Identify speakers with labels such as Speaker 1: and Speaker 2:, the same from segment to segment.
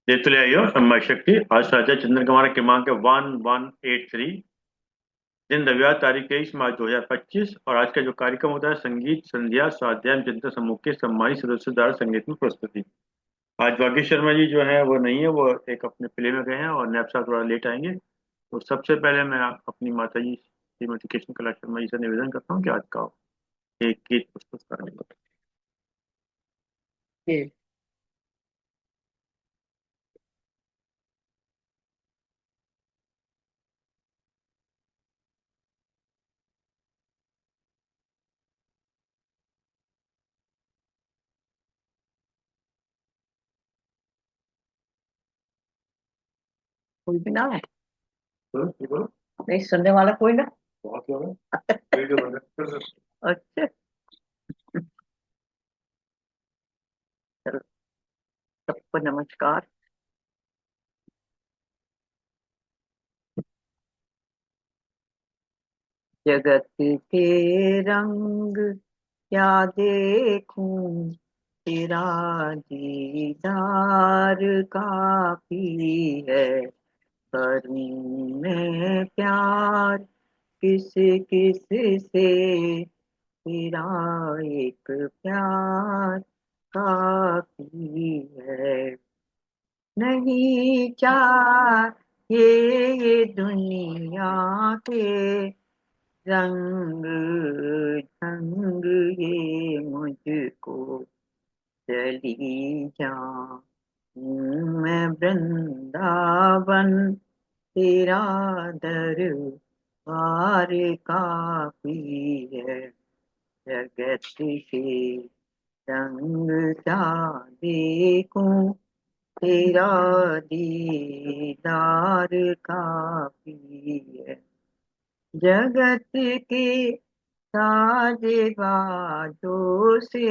Speaker 1: जय आइयो सम्मय शक्ति। आज राजा चंद्र कुमार क्रमांक 1183। दिन रविवार तारीख 23 मार्च 2025। और आज का जो कार्यक्रम होता है संगीत संध्या स्वाध्याय चिंतन समूह के सम्मानित सदस्यों द्वारा संगीत में प्रस्तुति। आज भाग्य शर्मा जी जो है वो नहीं है, वो एक अपने प्ले में गए हैं और नैब साहब थोड़ा लेट आएंगे। तो सबसे पहले मैं अपनी माता जी श्रीमती कृष्ण कला शर्मा जी से निवेदन करता हूँ कि आज का एक गीत प्रस्तुत करने को।
Speaker 2: जी। कोई भी ना है।
Speaker 1: बोलो।
Speaker 2: नहीं सुनने वाला कोई ना।
Speaker 1: बहुत लोग हैं। वीडियो बन रहा है।
Speaker 2: अच्छा। चलो, सबको नमस्कार। जगत के रंग क्या देखूं, तेरा दीदार काफी है। करूं मैं प्यार किस किस से, तेरा एक प्यार काफी है। नहीं चाहिए ये दुनिया के रंग ढंग, ये मुझको चली जाऊं मैं वृंदावन, तेरा दरबार काफी है। जगत के रंग क्या देखूं, तेरा दीदार काफी है। जगत के साजे बाजों से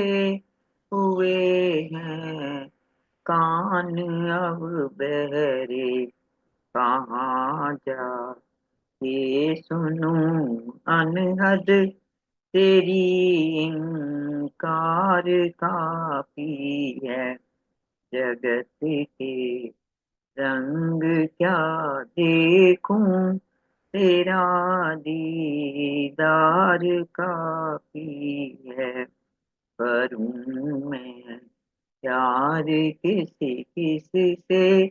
Speaker 2: हुए हैं कान अब बहरे, कहाँ जा ये सुनूं अनहद, तेरी इनकार काफी है। जगत के रंग क्या देखूं, तेरा दीदार काफी है। करूं मैं प्यार किसी किसी से,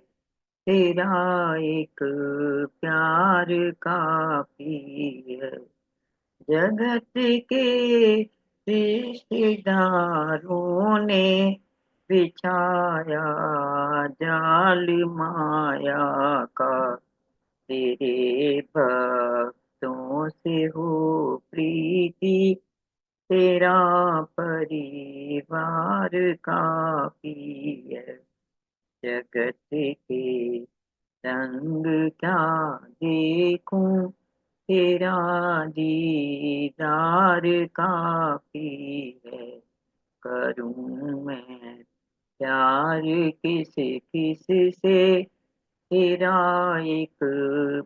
Speaker 2: तेरा एक प्यार काफी है। जगत के रिश्तेदारों ने बिछाया जाल माया का, तेरे भक्तों से हो प्रीति, तेरा परिवार काफी है। जगत के रंग क्या देखूं, तेरा दीदार काफी है। करूं मैं प्यार किस किस से, तेरा एक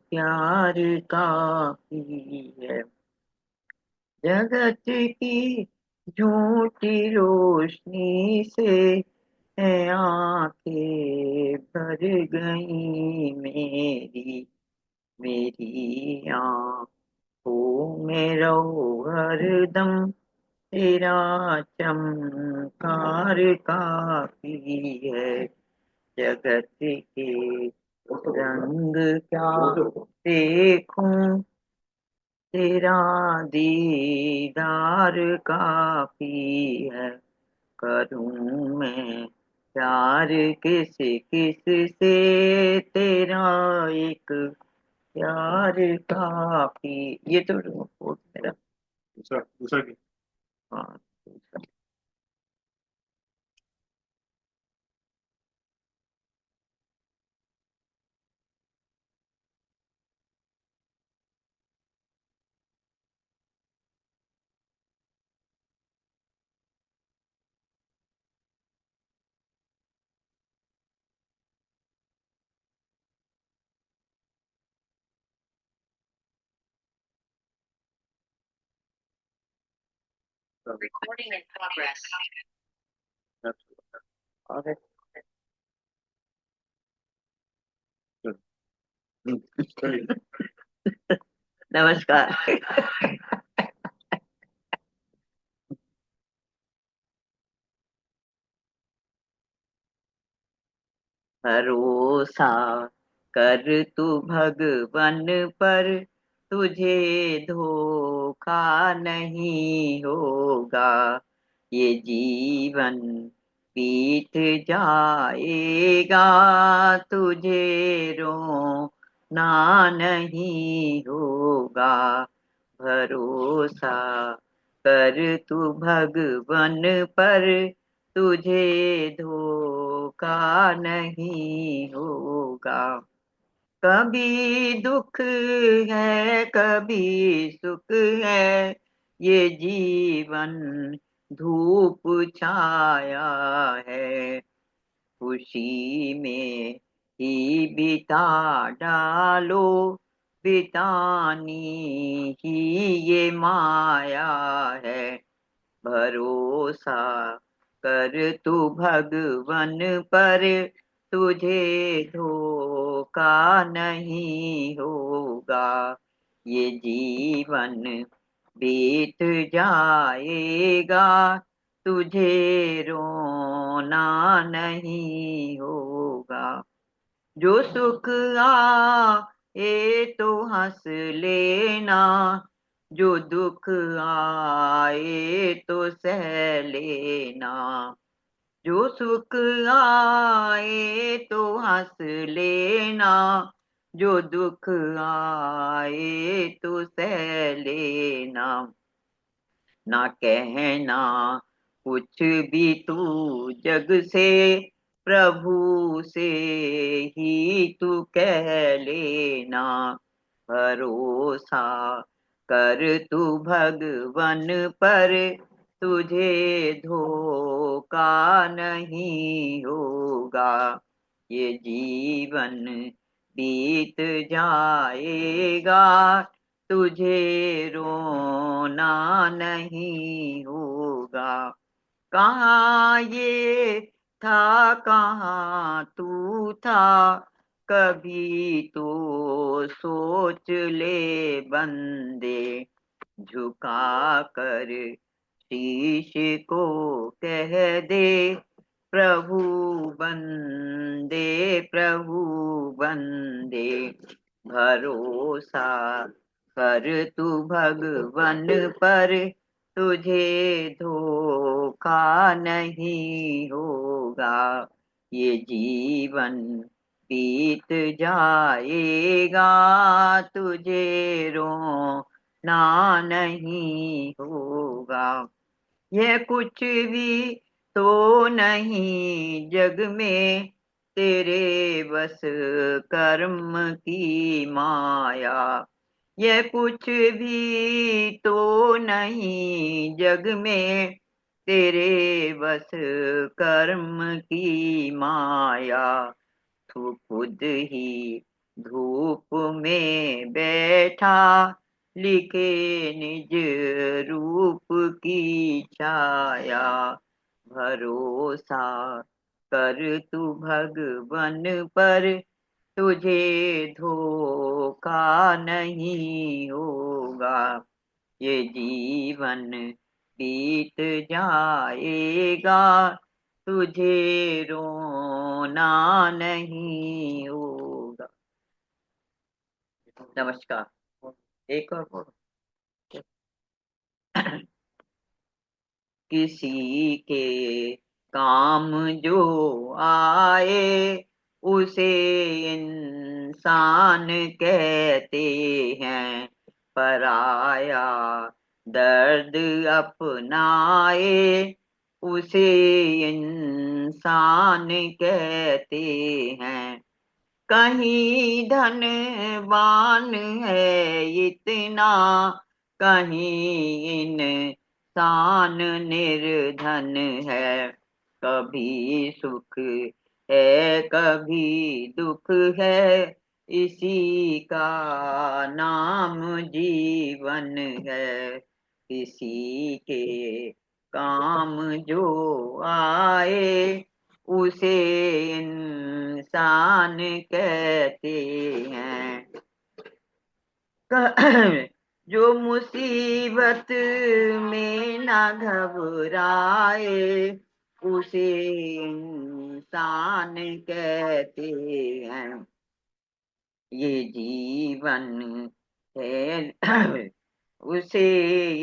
Speaker 2: प्यार काफी है। जगत की झूठी रोशनी से है आंखें भर गई मेरी, मेरी आंखों में रहो हरदम, तेरा चमकार काफी है। जगत के रंग क्या देखूं, तेरा दीदार काफी है। करूं मैं प्यार किस किस से, तेरा एक प्यार काफी। ये तो मेरा।
Speaker 1: दूसरा दूसरा गीत।
Speaker 2: हाँ।
Speaker 3: Recording in progress.
Speaker 2: और नमस्कार। भरोसा कर तू भगवन पर, तुझे धोखा नहीं होगा। ये जीवन बीत जाएगा, तुझे रोना नहीं होगा। भरोसा कर तू भगवन पर, तुझे धोखा नहीं होगा। कभी दुख है कभी सुख है, ये जीवन धूप छाया है। खुशी में ही बिता डालो, बितानी ही ये माया है। भरोसा कर तू भगवन पर, तुझे धोखा नहीं होगा। ये जीवन बीत जाएगा, तुझे रोना नहीं होगा। जो सुख आए तो हंस लेना, जो दुख आए तो सह लेना। जो सुख आए तो हंस लेना, जो दुख आए तो सह लेना। ना कहना कुछ भी तू जग से, प्रभु से ही तू कह लेना। भरोसा कर तू भगवन पर, तुझे धोखा नहीं होगा। ये जीवन बीत जाएगा, तुझे रोना नहीं होगा। कहाँ ये था कहाँ तू था, कभी तो सोच ले बंदे। झुका कर शीश को कह दे, प्रभु बंदे प्रभु बंदे। भरोसा कर तू भगवन पर, तुझे धोखा नहीं होगा। ये जीवन बीत जाएगा, तुझे रोना नहीं होगा। यह कुछ भी तो नहीं जग में, तेरे बस कर्म की माया। यह कुछ भी तो नहीं जग में, तेरे बस कर्म की माया। तू खुद ही धूप में बैठा, लिखे निज रूप की छाया। भरोसा कर तू भगवन पर, तुझे धोखा नहीं होगा। ये जीवन बीत जाएगा, तुझे रोना नहीं होगा। नमस्कार। एक और बोलो। किसी के काम जो आए, उसे इंसान कहते हैं। पराया दर्द अपनाए, उसे इंसान कहते हैं। कहीं धनवान है इतना, कहीं इंसान निर्धन है। कभी सुख है कभी दुख है, इसी का नाम जीवन है। किसी के काम जो आए, उसे इंसान कहते हैं। जो मुसीबत में ना घबराए उसे इंसान कहते हैं। ये जीवन है उसे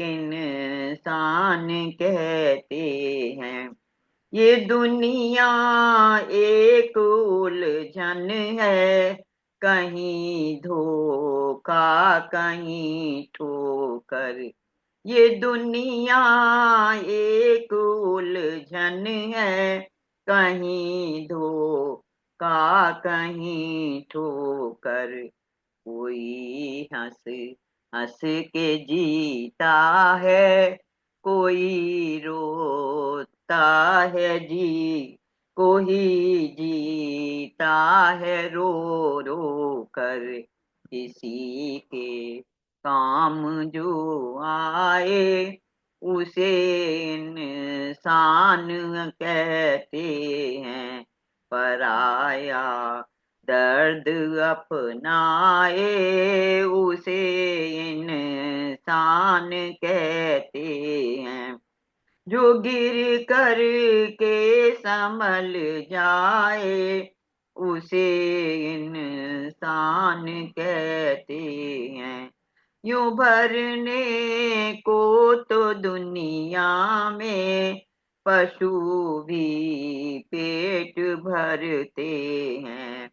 Speaker 2: इंसान कहते हैं। ये दुनिया एक उलझन है, कहीं धोखा कहीं ठोकर। ये दुनिया एक उलझन है, कहीं धोखा कहीं ठोकर। कोई हंस हंस के जीता है, कोई रोता है जी, कोई जीता है रो रो कर। किसी के काम जो आए उसे इंसान कहते हैं। पराया दर्द अपनाए उसे इंसान कहते हैं। जो गिर कर के संभल जाए उसे इंसान कहते हैं। यूं भरने को तो दुनिया में पशु भी पेट भरते हैं।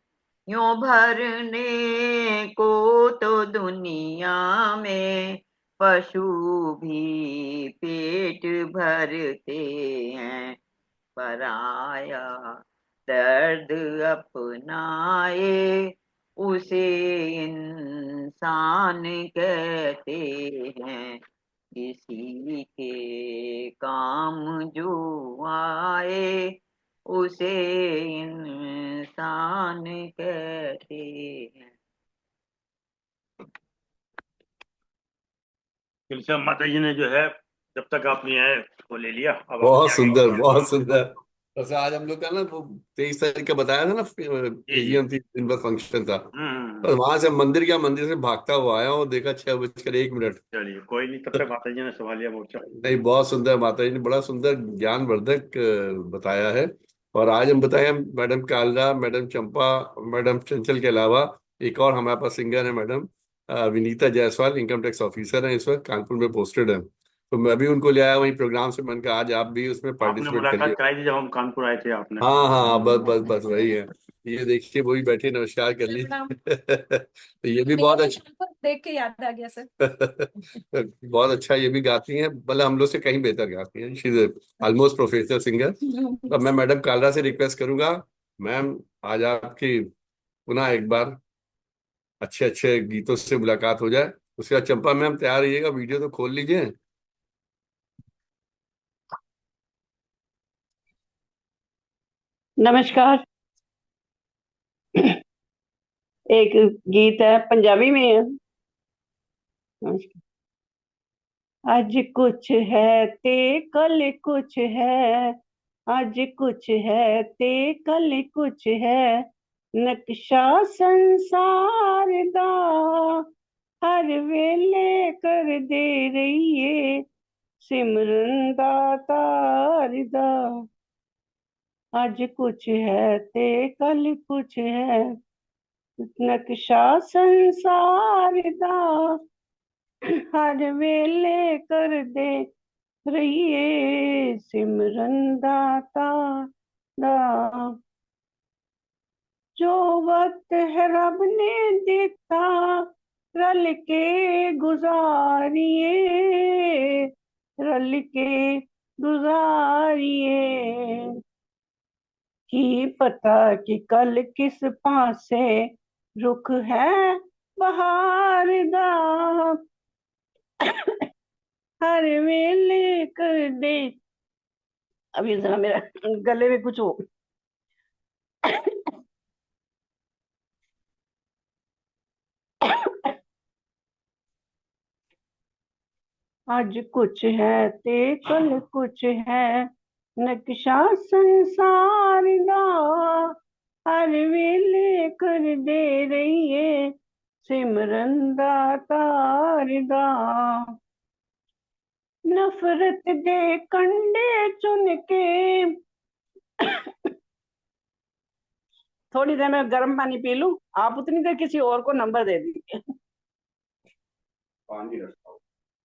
Speaker 2: यूं भरने को तो दुनिया में पशु भी पेट भरते हैं। पराया दर्द अपनाए उसे इंसान कहते हैं। किसी के काम जो आए उसे इंसान कहते हैं।
Speaker 1: तुलसी माता जी ने जो है, जब तक आप नहीं आए वो ले लिया, अब
Speaker 3: बहुत
Speaker 1: आपके आगे
Speaker 3: सुंदर,
Speaker 1: बढ़ा।
Speaker 3: बहुत सुंदर। वैसे आज हम लोग का ना वो 23 तारीख का बताया था ना,
Speaker 1: जी जी।
Speaker 3: एजीएम थी, दिन भर फंक्शन था।
Speaker 1: हम्म।
Speaker 3: और वहां से मंदिर से भागता हुआ आया और देखा 6:01।
Speaker 1: चलिए कोई नहीं, तब तक माता जी ने संभालिया मोर्चा।
Speaker 3: नहीं, बहुत सुंदर, माता जी ने बड़ा सुंदर ज्ञानवर्धक बताया है। और आज हम बताएं, मैडम कालरा, मैडम चंपा, मैडम चंचल के अलावा एक और हमारे पास सिंगर है, madam Vinita Jaiswal, income tax officer है, इस वक्त कानपुर में पोस्टेड है। तो मैं भी उनको ले आया वहीं प्रोग्राम से, मन का आज आप भी उसमें
Speaker 1: आपने
Speaker 3: पार्टिसिपेट
Speaker 1: मुलाकात
Speaker 3: करिए।
Speaker 1: कराई थी जब हम कानपुर आए थे आपने।
Speaker 3: हाँ हाँ, बस बस बस वही है। ये देखिए वही बैठे, नमस्कार कर ली। तो ये भी बहुत अच्छा।
Speaker 4: देख के याद आ गया सर।
Speaker 3: बहुत अच्छा, ये भी गाती हैं, मतलब हम लोग से कहीं बेहतर गाती हैं। She is almost professional singer. अब मैं मैडम कालरा से रिक्वेस्ट करूंगा, मैम आज आपकी पुनः एक बार अच्छे अच्छे गीतों से मुलाकात हो जाए। उसके बाद चंपा मैम तैयार रहिएगा, वीडियो तो खोल लीजिए।
Speaker 5: नमस्कार। एक गीत है, पंजाबी में है। नमस्कार। आज कुछ है ते कल कुछ है, आज कुछ है ते कल कुछ है, नक्शा संसार दा हर वेले कर दे रहिए सिमरन दातार दा। आज कुछ है ते कल कुछ है, नक्शा संसार दा हर वेले कर दे रहिए सिमरन दाता दा। जो वक्त है रब ने दिता रल के गुजारिए, रल के गुजारिए। की पता कि कल किस पासे रुख है बहार दा, हर वेले कर दे। अभी जरा मेरा गले में कुछ हो। आज कुछ है ते कल कुछ है, नक्शा संसार दा हर वेले कर दे रहिए सिमरन दातार दा। नफरत दे कंडे चुन के, थोड़ी देर में गर्म पानी पी लूं, आप उतनी देर किसी और को नंबर दे दीजिए।
Speaker 3: पानी रखता हूँ।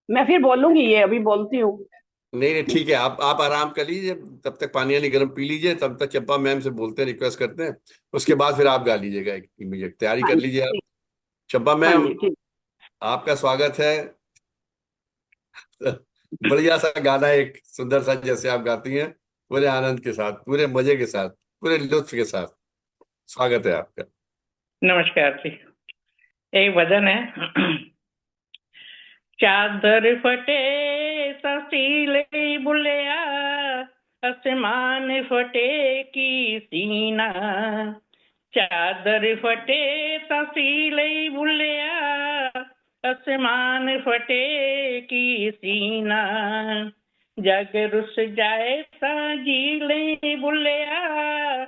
Speaker 5: मैं फिर बोलूंगी, ये अभी बोलती हूँ।
Speaker 3: नहीं नहीं ठीक है, आप आराम कर लीजिए, तब तक पानी वानी गर्म पी लीजिए, तब तक चंपा मैम से बोलते हैं, रिक्वेस्ट करते हैं, उसके बाद फिर आप गा लीजिएगा, इमीडिएट तैयारी
Speaker 5: हाँ
Speaker 3: कर लीजिए आप।
Speaker 5: जी,
Speaker 3: चंपा
Speaker 5: हाँ
Speaker 3: मैम,
Speaker 5: जी, ठीक।
Speaker 3: आपका स्वागत है। बढ़िया सा गाना, एक सुंदर सा, जैसे आप गाती हैं, पूरे आनंद के साथ, पूरे मजे के साथ, पूरे लुत्फ के साथ, स्वागत है आपका।
Speaker 4: नमस्कार जी। एक भजन है। चादर फटे ससीले बुलिया, आसमान फटे की सीना। चादर फटे तसीले बुलिया, आसमान फटे की सीना। जग रुस जाए साजीले बुलिया,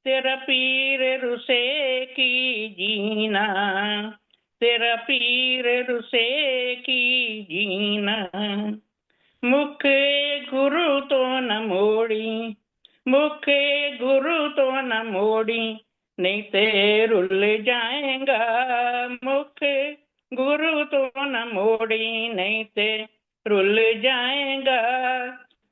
Speaker 4: तेरा पीर रुसे की जीना। तेरा पीर रुसे की जीना। मुख गुरु तो न मोड़ी, मुख गुरु तो न मोड़ी, नहीं ते रुल जाएगा। मुख गुरु तो न मोड़ी, नहीं ते रुल जाएगा।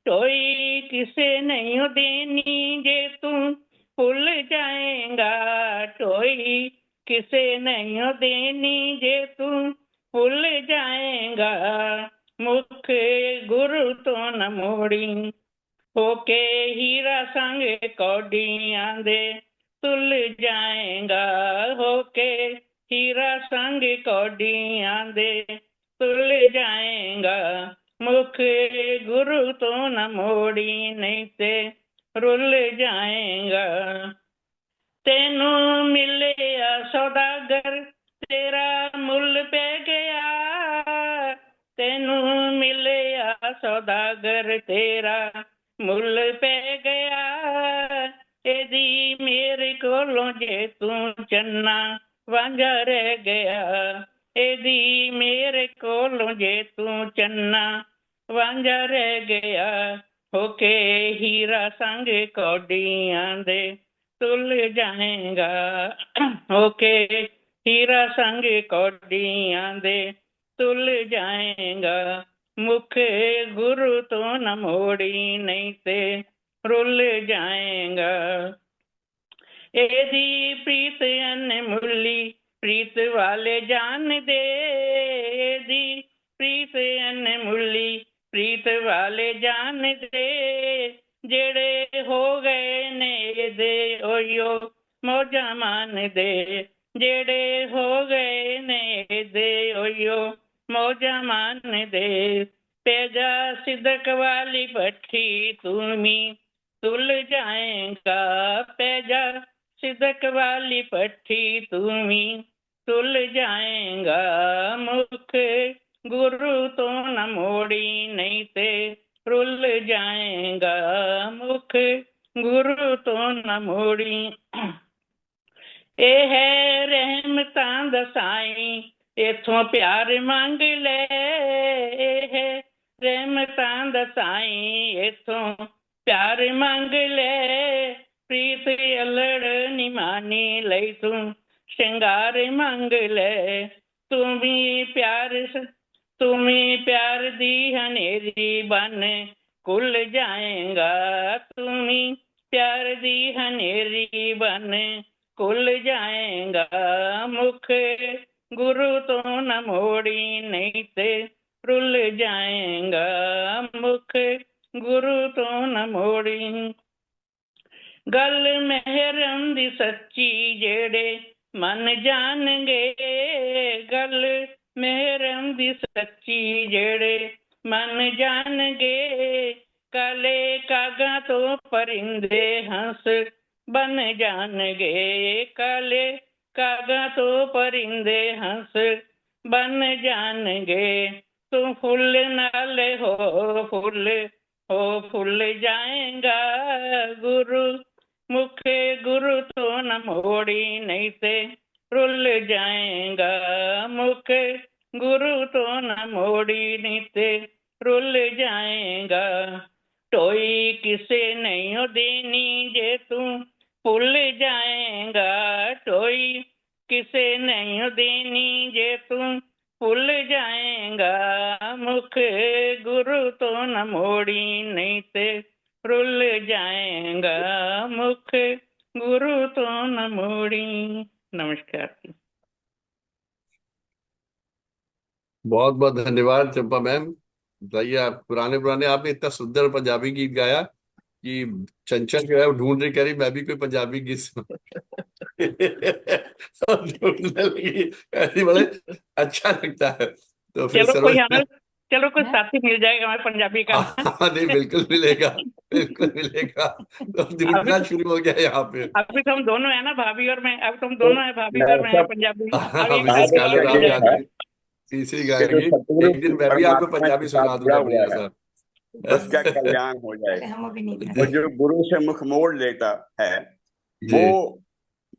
Speaker 4: कोई किसे नहीं देनी जे तू भूल जाएगा। कोई किसे नहीं देनी जे तू भूल जाएगा। मुख गुरु तो न मोड़ी, होके हीरा संग कौड़ी आंदे तुल जाएगा। होके हीरा संग कौड़ी आंदे तुल जाएगा। मुख गुरु तो न मोड़ी, नहीं ते रुल जाएगा। तेनू मिले सौदागर, तेरा मुल पै गया। तेनू मिले सौदागर, तेरा मुल पै गया। एदी मेरे कोलों जे तू चन्ना वांझा रह गया। एदी मेरे कोलों जे तू चन्ना वांझा रह गया। होके हीरा संग कौडियां दे तुल जाएगा। होके हीरा संग कौडियां दे तुल जाएगा। मुख गुरु तो न मोड़ी, नहीं ते रुल जाएगा। एदी प्रीत अनमुल्ली, प्रीत वाले जान दे। एदी प्रीत अनमुल्ली, प्रीत वाले जान दे। जेड़े हो गए ने दे ओयो मौजा मान दे। जेड़े हो गए ने दे ओयो मौजा मान दे। पेजा सिदक वाली भट्टी तुम्ही तुल जाएगा। पेजा सिदक वाली भट्टी तुम्ही तुल जाएगा। मुख गुरु तो न मोड़ी, नहीं ते रुल जाएगा। मुख गुरु तो न मोड़ी। ए है रहमतां दा साईं, इथों प्यार मंग ले। ए है रहमतां दा साईं, इथों प्यार मंग ले। प्रीत अलड़ निमानी लई तू श्रृंगार मंग ले। तुम्ही प्यार दी हनेरी बन कुल जाएगा। तुम्ही प्यार दी हनेरी बन कुल जाएगा। मुख गुरु तो न मोड़ी, नहीं ते रुल जाएगा। मुख गुरु तो न मोड़ी। गल मेहरम दी सच्ची, जेड़े मन जाणगे। गल मेहरम दी सच्ची, जेड़े मन जाणगे। काले कागा तो परिंदे हंस बन जाणगे। काले कागा तो परिंदे हंस बन जाणगे। तू फुल नाल हो फुल जाएगा। गुरु मुख गुरु तो न मोड़ी, नहीं से रुल जाएगा। मुख गुरु तो न मोड़ी, नहीं से रुल जाएगा। टोई किसे नहीं हो देनी, जे तू भूल जाएगा। टोई किसे नहीं हो देनी, जे तू भूल जाएगा। मुख गुरु तो न मोड़ी, नहीं से रुल जाएगा। मुख गुरु तो न मोड़ी। नमस्कार।
Speaker 3: बहुत बहुत धन्यवाद चंपा मैम। बताइए, आप पुराने पुराने आपने इतना सुंदर पंजाबी गीत गाया कि चंचल जो है वो ढूंढ रही, कह रही मैं भी कोई पंजाबी गीत सुनाऊं। तो ढूंढने लगी, ऐसी बड़े अच्छा लगता है। तो फिर
Speaker 4: चलो
Speaker 3: सरोज मैम,
Speaker 4: चलो कोई साथी मिल जाएगा हमें पंजाबी का।
Speaker 3: हाँ नहीं बिल्कुल मिलेगा, बिल्कुल मिलेगा। तो
Speaker 4: अभी
Speaker 3: ढूंढना
Speaker 4: तो
Speaker 3: शुरू हो गया यहाँ पे।
Speaker 4: अभी तो हम दोनों है ना, भाभी और मैं। अब तो हम
Speaker 6: तो
Speaker 4: दोनों है, भाभी
Speaker 6: मैं
Speaker 4: और मैं है
Speaker 6: सब
Speaker 4: पंजाबी। अब एक
Speaker 3: मिसेस
Speaker 4: साथी
Speaker 3: कालू
Speaker 4: और
Speaker 3: राम
Speaker 4: मिल
Speaker 6: ये
Speaker 4: जाएगा।
Speaker 6: है
Speaker 3: गाती, तीसरी
Speaker 6: कि जो
Speaker 3: गाएंगी।
Speaker 6: सतगुरु
Speaker 3: एक दिन मैं भी आपको
Speaker 6: परमात्मा
Speaker 3: पंजाबी
Speaker 6: के साथ
Speaker 3: सुना
Speaker 6: जुड़ा
Speaker 3: दूंगा
Speaker 6: हुआ
Speaker 3: बढ़िया
Speaker 6: है,
Speaker 3: सा।
Speaker 6: उसका कल्याण हो जाएगा।
Speaker 2: हम अभी नहीं
Speaker 6: और जो गुरु से मुख मोड़ लेता है,
Speaker 3: जी,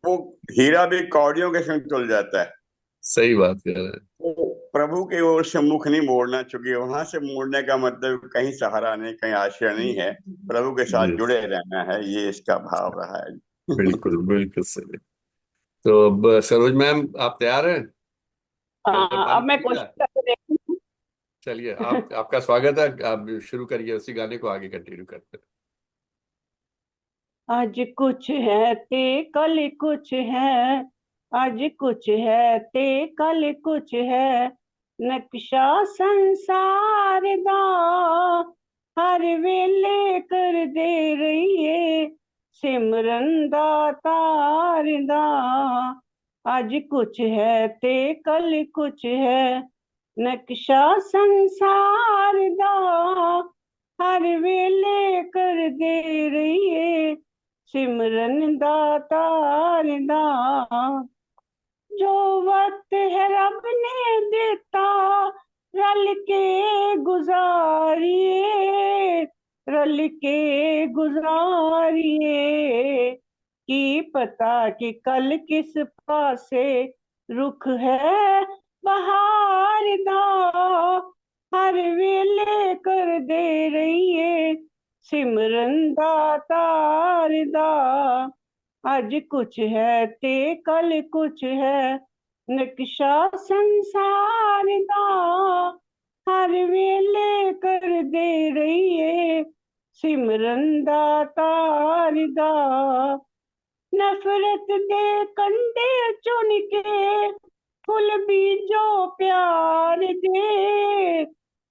Speaker 6: वो हीरा भी कौड़ियों के संग चल जाता है।
Speaker 3: सही बात कह रहे हैं।
Speaker 6: तो प्रभु की ओर से मुख नहीं मोड़ना, चूंकि वहां से मोड़ने का मतलब कहीं सहारा नहीं, कहीं आश्रय नहीं है, प्रभु के साथ
Speaker 3: जी
Speaker 6: जुड़े रहना है, ये इसका भाव रहा है।
Speaker 3: बिल्कुल बिल्कुल सही। तो अब सरोज मैम आप तैयार हैं? गर्दन
Speaker 5: हाँ,
Speaker 3: पानी
Speaker 5: अब मैं
Speaker 3: पी लिया?
Speaker 5: कोशिश करके देखती हूँ।
Speaker 3: चलिए, आप आपका स्वागत है, आप शुरू करिए, उसी गाने को आगे कंटिन्यू करते
Speaker 5: आज कुछ है ते कल कुछ है, आज कुछ है ते कल कुछ है, नक्शा संसार दा हर वेले कर दे रही है सिमरन दातार दा। आज कुछ है ते कल कुछ है, नक्शा संसार दा हर वेले कर दे रही है सिमरन दातार दा। जो वक्त है रब ने देता रल के गुजारिए, रल के गुजारिए, की पता कि कल किस पासे रुख है बहार दा हर वेले कर दे रही है सिमरन दातार दा। आज कुछ है ते कल कुछ है, नक्शा संसार दा हर वेले कर दे रही है सिमरन दातार दा। नफरत दे कंडे चुन के फुल बीजो प्यार दे,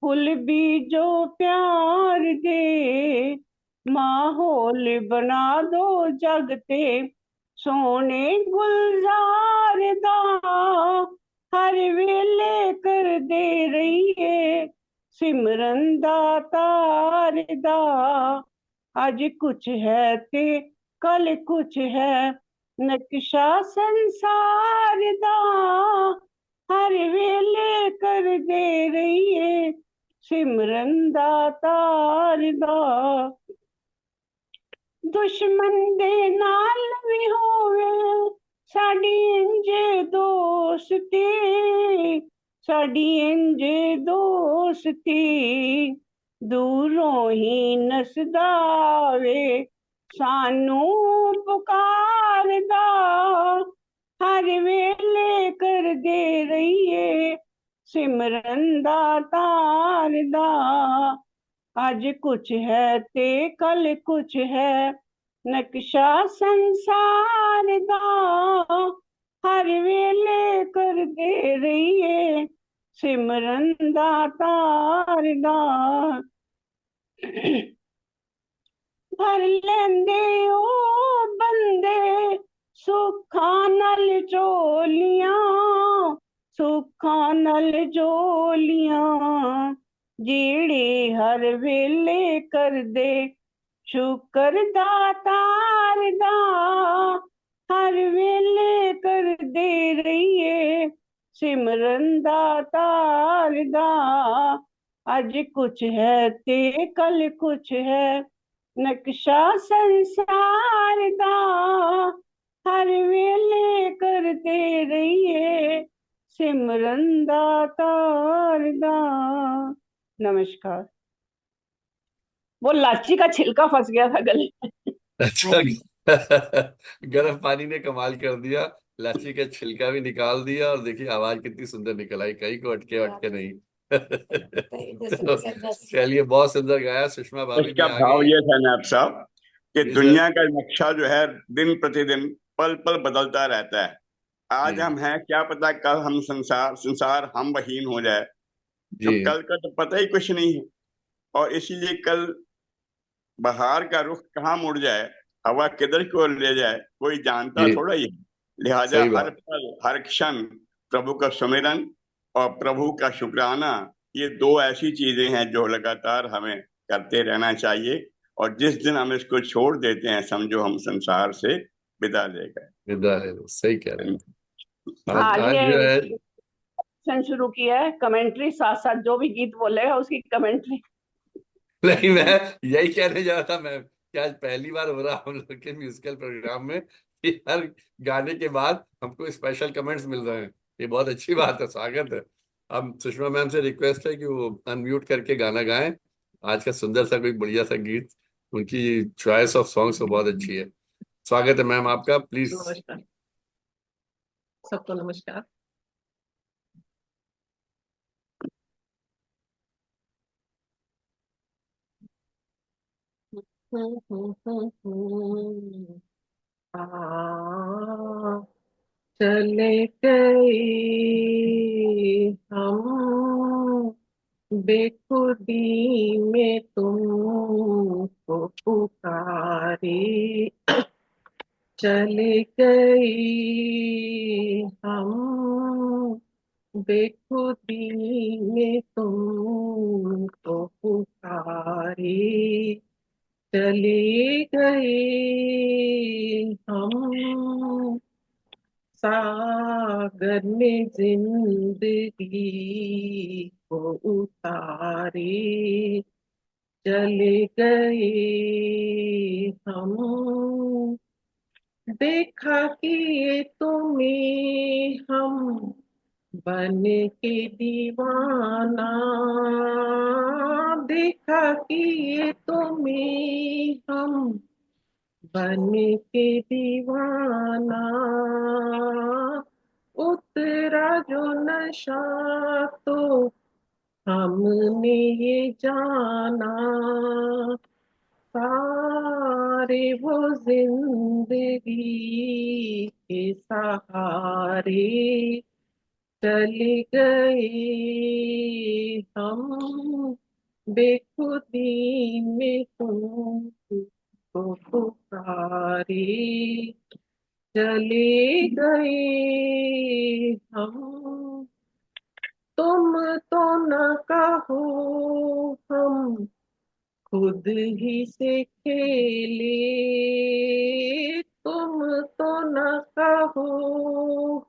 Speaker 5: फुल बीजो प्यार दे, माहौल बना दो जगते सोने गुलजार दा हर वेले कर दे रही है सिमरन दातार दा। आज कुछ है ते कल कुछ है, नक्शा संसार दा हर वेले कर दे रही है सिमरन दातार दा। दुश्मन दे नाल भी होवे साडी इंज दोस्ती, साडी इंज दोस्ती, दूरों ही नसदा वे सानू पुकारदा हर वेले कर दे रही है सिमरन दातार दा। आज कुछ है ते कल कुछ है, नक्शा संसार दा हर वेले कर दे रही है सिमरन दातार दा। भर लेंदे ओ बंदे सुखा नल झोलियां, सुखा नल झोलियां, जेड़े हर वेले कर दे शुकर दातार दा हर वेले कर दे रही है सिमरन दातार दा। आज कुछ है ते कल कुछ है, नक्शा संसार दा हर वेले करते रहिए सिमरन दातार दा। नमस्कार। वो लाची का छिलका फंस गया था गले में।
Speaker 3: अच्छा। गर्म पानी ने कमाल कर दिया, लाची का छिलका भी निकाल दिया, और देखिए आवाज कितनी सुंदर निकल आई, कहीं को अटके अटके नहीं। तो चलिए, बहुत सुंदर गाया, सुषमा भाभी भी
Speaker 6: इसका
Speaker 3: आ
Speaker 6: भाव
Speaker 3: गई।
Speaker 6: ये था नाथ साहब कि
Speaker 3: जी सर।
Speaker 6: दुनिया का नक्शा जो है दिन प्रतिदिन पल पल बदलता रहता है। आज
Speaker 3: जी
Speaker 6: हम हैं, क्या पता कल हम संसार हम वहीन हो जाए। तो
Speaker 3: जी
Speaker 6: कल का तो पता ही कुछ नहीं है, और इसीलिए कल बाहर का रुख कहाँ मुड़ जाए, हवा किधर की ओर ले जाए, कोई जानता
Speaker 3: जी,
Speaker 6: थोड़ा ही है। लिहाजा
Speaker 3: सही
Speaker 6: हर
Speaker 3: बात।
Speaker 6: पल हर क्षण प्रभु का सुमिरन और प्रभु का शुक्राना, ये दो ऐसी चीजें हैं जो लगातार हमें करते रहना चाहिए। और जिस दिन हम इसको छोड़ देते हैं, समझो हम संसार से विदा ले गए।
Speaker 3: विदा है, सही कह रहे हैं। आज
Speaker 5: हाँ,
Speaker 3: आज जो
Speaker 5: ये
Speaker 3: है,
Speaker 5: सेशन शुरू किया है, कमेंट्री साथ साथ जो भी गीत बोलेगा उसकी कमेंट्री।
Speaker 3: नहीं, मैं यही कहने जा रहा था मैं कि आज पहली बार हो रहा हम लोग के म्यूजिकल प्रोग्राम में कि हर गाने के बाद हमको स्पेशल कमेंट्स मिल रहे हैं। ये बहुत अच्छी बात है, स्वागत है। अब सुषमा मैम से रिक्वेस्ट है कि वो अनम्यूट करके गाना गाएं, आज का सुंदर सा कोई बढ़िया सा गीत। उनकी चॉइस ऑफ सॉन्ग्स तो बहुत अच्छी है। स्वागत है मैम आपका, प्लीज।
Speaker 7: नमस्कार, सबको नमस्कार। आ, चले गए हम बेखुदी में तुमको पुकारे, चले गए हम बेखुदी में तुमको पुकारे, चले गए हम सागर में जिंदगी को उतारे, चले गए हम देखा कि ये तुम्हें हम बन के दीवाना, देखा कि ये तुम्हें हम बन के दीवाना, उतरा जो नशा तो हमने ये जाना, सारे वो जिंदगी के सहारे, चले गए हम बेखुदी में तुमको पुकारे, चले गए हम तुम तो न कहो हम खुद ही से खेले, तुम तो न कहो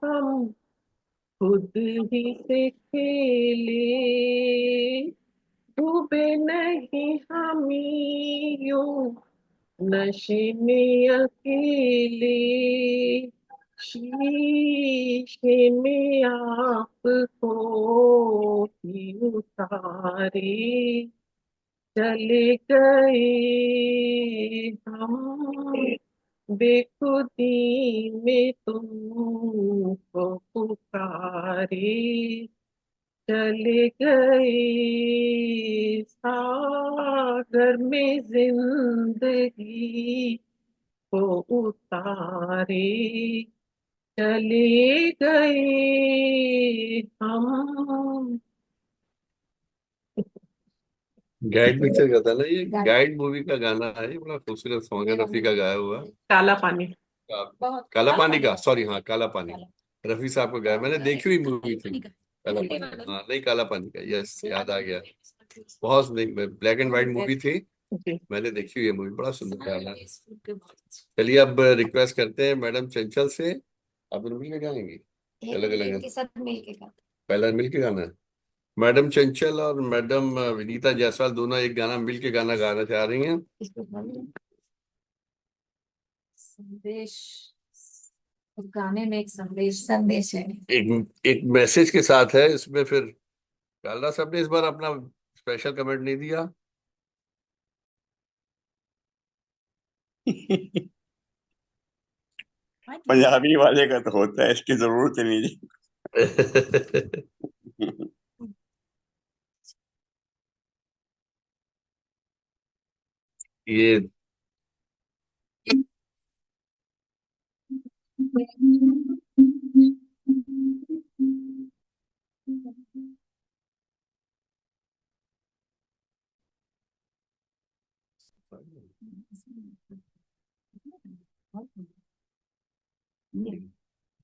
Speaker 7: हम खुद ही से खेले, डूबे नहीं हम यूं नशे में अकेले, शीशे में आपको ही उतारे, चले गए हम बेखुदी में तुमको पुकारे, चले गए सागर में जिंदगी को उतारे, चले गए हम।
Speaker 3: गाइड पिक्चर का था ना ये, गाइड मूवी का गाना है, ये बड़ा खूबसूरत सॉन्ग है, रफी का गाया हुआ।
Speaker 7: काला पानी।
Speaker 3: काला पानी का, सॉरी, हाँ काला पानी, रफी साहब को गाया। मैंने देखी हुई मूवी थी काला पानी, हाँ नहीं काला पानी का, यस याद आ गया। बहुत नहीं, ब्लैक एंड व्हाइट मूवी थी,
Speaker 7: जी,
Speaker 3: मैंने देखी हुई है मूवी, बड़ा सुंदर गाना। चलिए अब रिक्वेस्ट करते हैं मैडम चंचल से, आप दोनों मिलकर गाएंगी, अलग अलग
Speaker 8: के साथ मिलके गाते।
Speaker 3: पहला मिलके गाना है। मैडम चंचल और मैडम विनीता जायसवाल दोनों एक गाना मिल के गाना गाना चाह रही हैं।
Speaker 8: संदेश, उस गाने में एक संदेश संदेश है।
Speaker 3: एक मैसेज के साथ है इसमें। फिर कालरा साहब ने इस बार अपना स्पेशल कमेंट नहीं दिया।
Speaker 6: पंजाबी वाले का तो होता है, इसकी जरूरत ही नहीं।
Speaker 3: ये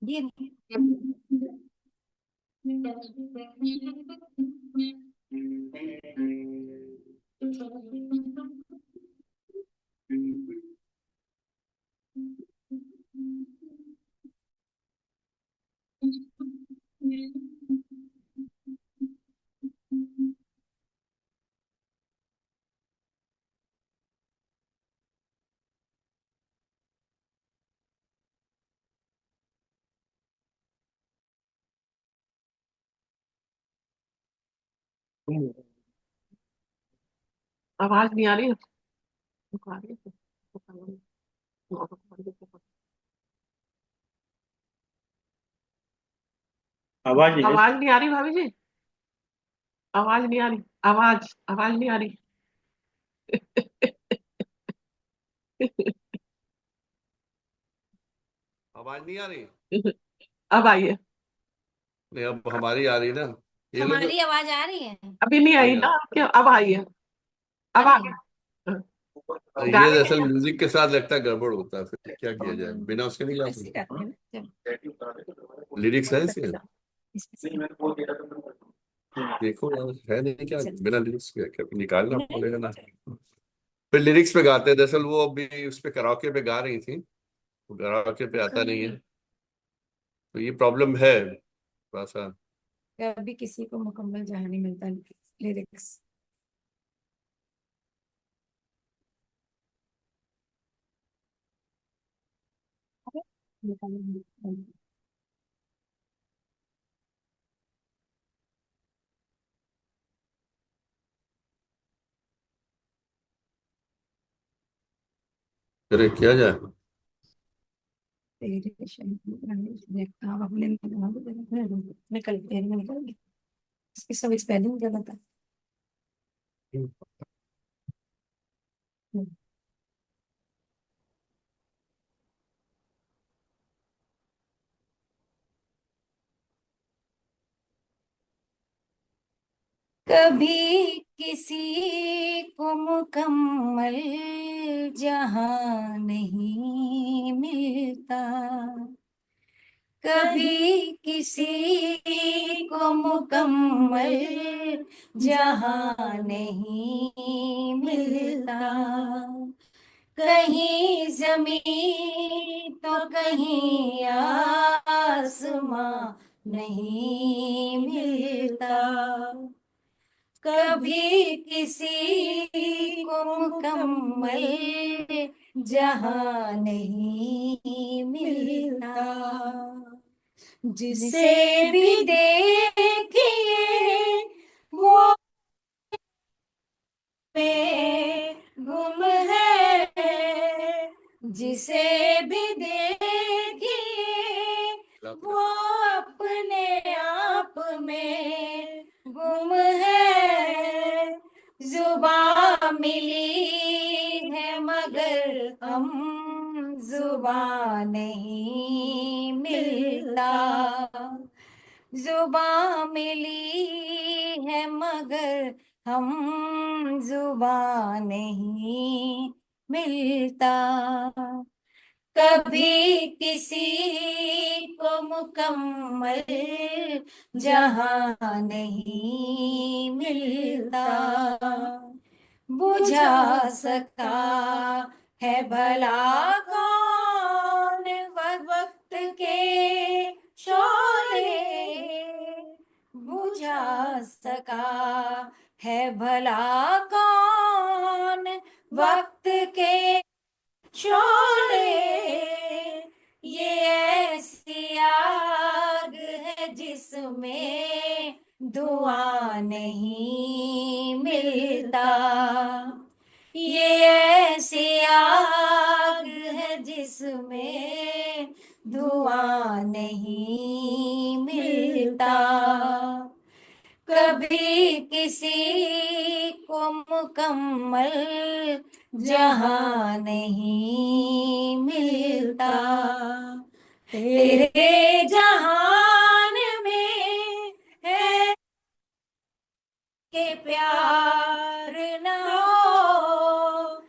Speaker 8: ये
Speaker 7: आवाज नहीं आ रही है।
Speaker 1: आवाज नहीं
Speaker 7: आवाज नहीं आ रही भाभी जी, आवाज नहीं आ रही, आवाज आवाज नहीं आ रही।
Speaker 3: आवाज नहीं आ रही।
Speaker 7: अब आई है।
Speaker 3: नहीं, अब हमारी आ रही ना। ये लोग
Speaker 8: हमारी आवाज आ रही है।
Speaker 7: अभी नहीं आई
Speaker 3: नहीं
Speaker 7: ना, क्या अब आई है, अब आ गई।
Speaker 3: ये
Speaker 7: गाने
Speaker 3: दरअसल म्यूजिक के साथ लगता है गड़बड़ होता है। फिर क्या किया जाए, बिना उसके नहीं गा
Speaker 8: ऐसे
Speaker 3: सकते।
Speaker 8: करते हैं ना।
Speaker 3: लिरिक्स है इसके।
Speaker 8: इसमें
Speaker 3: देखो यार, है नहीं क्या बिना लिरिक्स के? क्या निकालना
Speaker 8: नहीं,
Speaker 3: पड़ेगा ना। फिर लिरिक्स पे गाते हैं। दरअसल वो अभी उस पे कराओके पे गा रही थी, तो कराओके पे आता नहीं है, तो ये प्रॉब्लम है थोड़ा सा।
Speaker 8: कभी किसी को मुकम्मल जहाँ नहीं मिलता लिरिक्स।
Speaker 3: फिर क्या जाए।
Speaker 8: तेरे शरीर आप अपने निकल तेरे में निकल गए। इसकी सब स्पेलिंग गलत है। कभी किसी को मुकम्मल जहां नहीं मिलता, कभी किसी को मुकम्मल जहां नहीं मिलता, कहीं जमीन तो कहीं आसमां नहीं मिलता, कभी किसी को मुकम्मल जहां नहीं मिलता, जिसे भी देखिए वो में गुम है, जिसे भी देखिए वो अपने आप में गुम है, जुबान मिली है मगर हम जुबान नहीं मिलता, जुबान मिली है मगर हम जुबान नहीं मिलता, कभी किसी को मुकम्मल जहां नहीं मिलता, बुझा सकता है भला कौन वक्त के शोले, बुझा सका है भला कौन वक्त के शोले। ये ऐसी आग है जिसमें धुआं नहीं मिलता। ये ऐसी आग है जिसमें धुआं नहीं मिलता। कभी किसी को मुकम्मल जहां नहीं मिलता। तेरे जहान में है के प्यार न हो।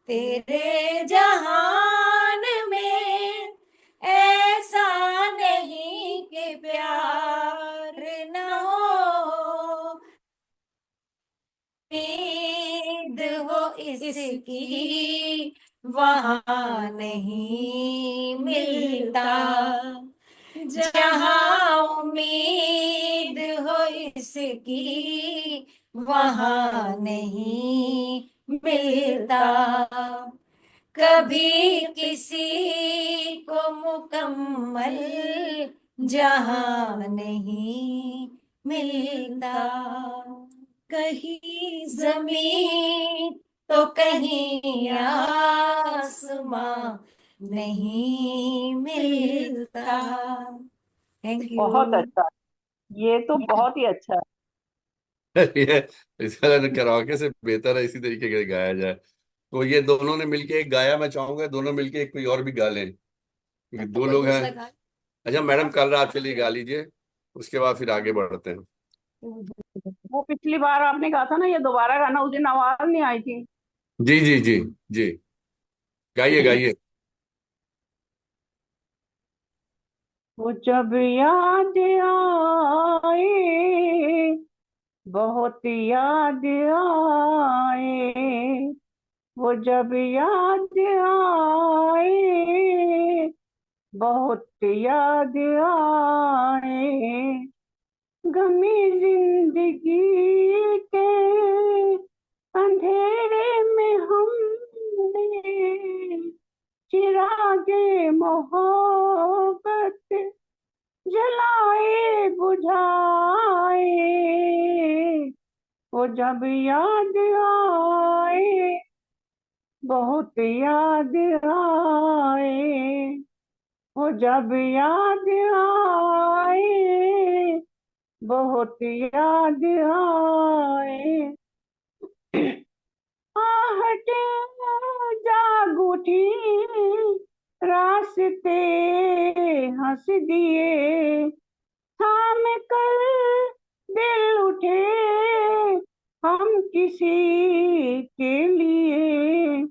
Speaker 8: तेरे जहान में ऐसा नहीं कि प्यार न हो। उम्मीद हो इसकी वहां नहीं मिलता। जहां उम्मीद हो इसकी वहां नहीं मिलता। कभी किसी को मुकम्मल जहां नहीं मिलता। कहीं जमीन तो कहीं आसमां नहीं मिलता। Thank you.
Speaker 5: बहुत अच्छा, ये तो बहुत ही अच्छा है।
Speaker 3: ये इसका कराओके से बेहतर है इसी तरीके के गाया जाए। तो ये दोनों ने मिलके एक गाया, मैं चाहूंगा दोनों मिलके एक कोई और भी गा लें, क्योंकि दो लोग हैं। अच्छा मैडम, कल रात के लिए गा लीजिए, उसके बाद फिर आगे बढ़ते हैं।
Speaker 5: वो पिछली बार आपने कहा था ना, ये दोबारा गाना, उस दिन आवाज नहीं आई थी।
Speaker 3: जी जी जी जी, गाइए गाइए।
Speaker 5: वो जब याद आए, बहुत याद आए, वो जब याद आए, बहुत याद आए, गमी जिंदगी के अंधेरे में हमने चिरागे मोहब्बत जलाए बुझाए, वो जब याद आए, बहुत याद आए, वो जब याद आए, बहुत याद आए। आहट जाग उठी, रास्ते हंस दिए, थाम कर दिल उठे हम किसी के लिए।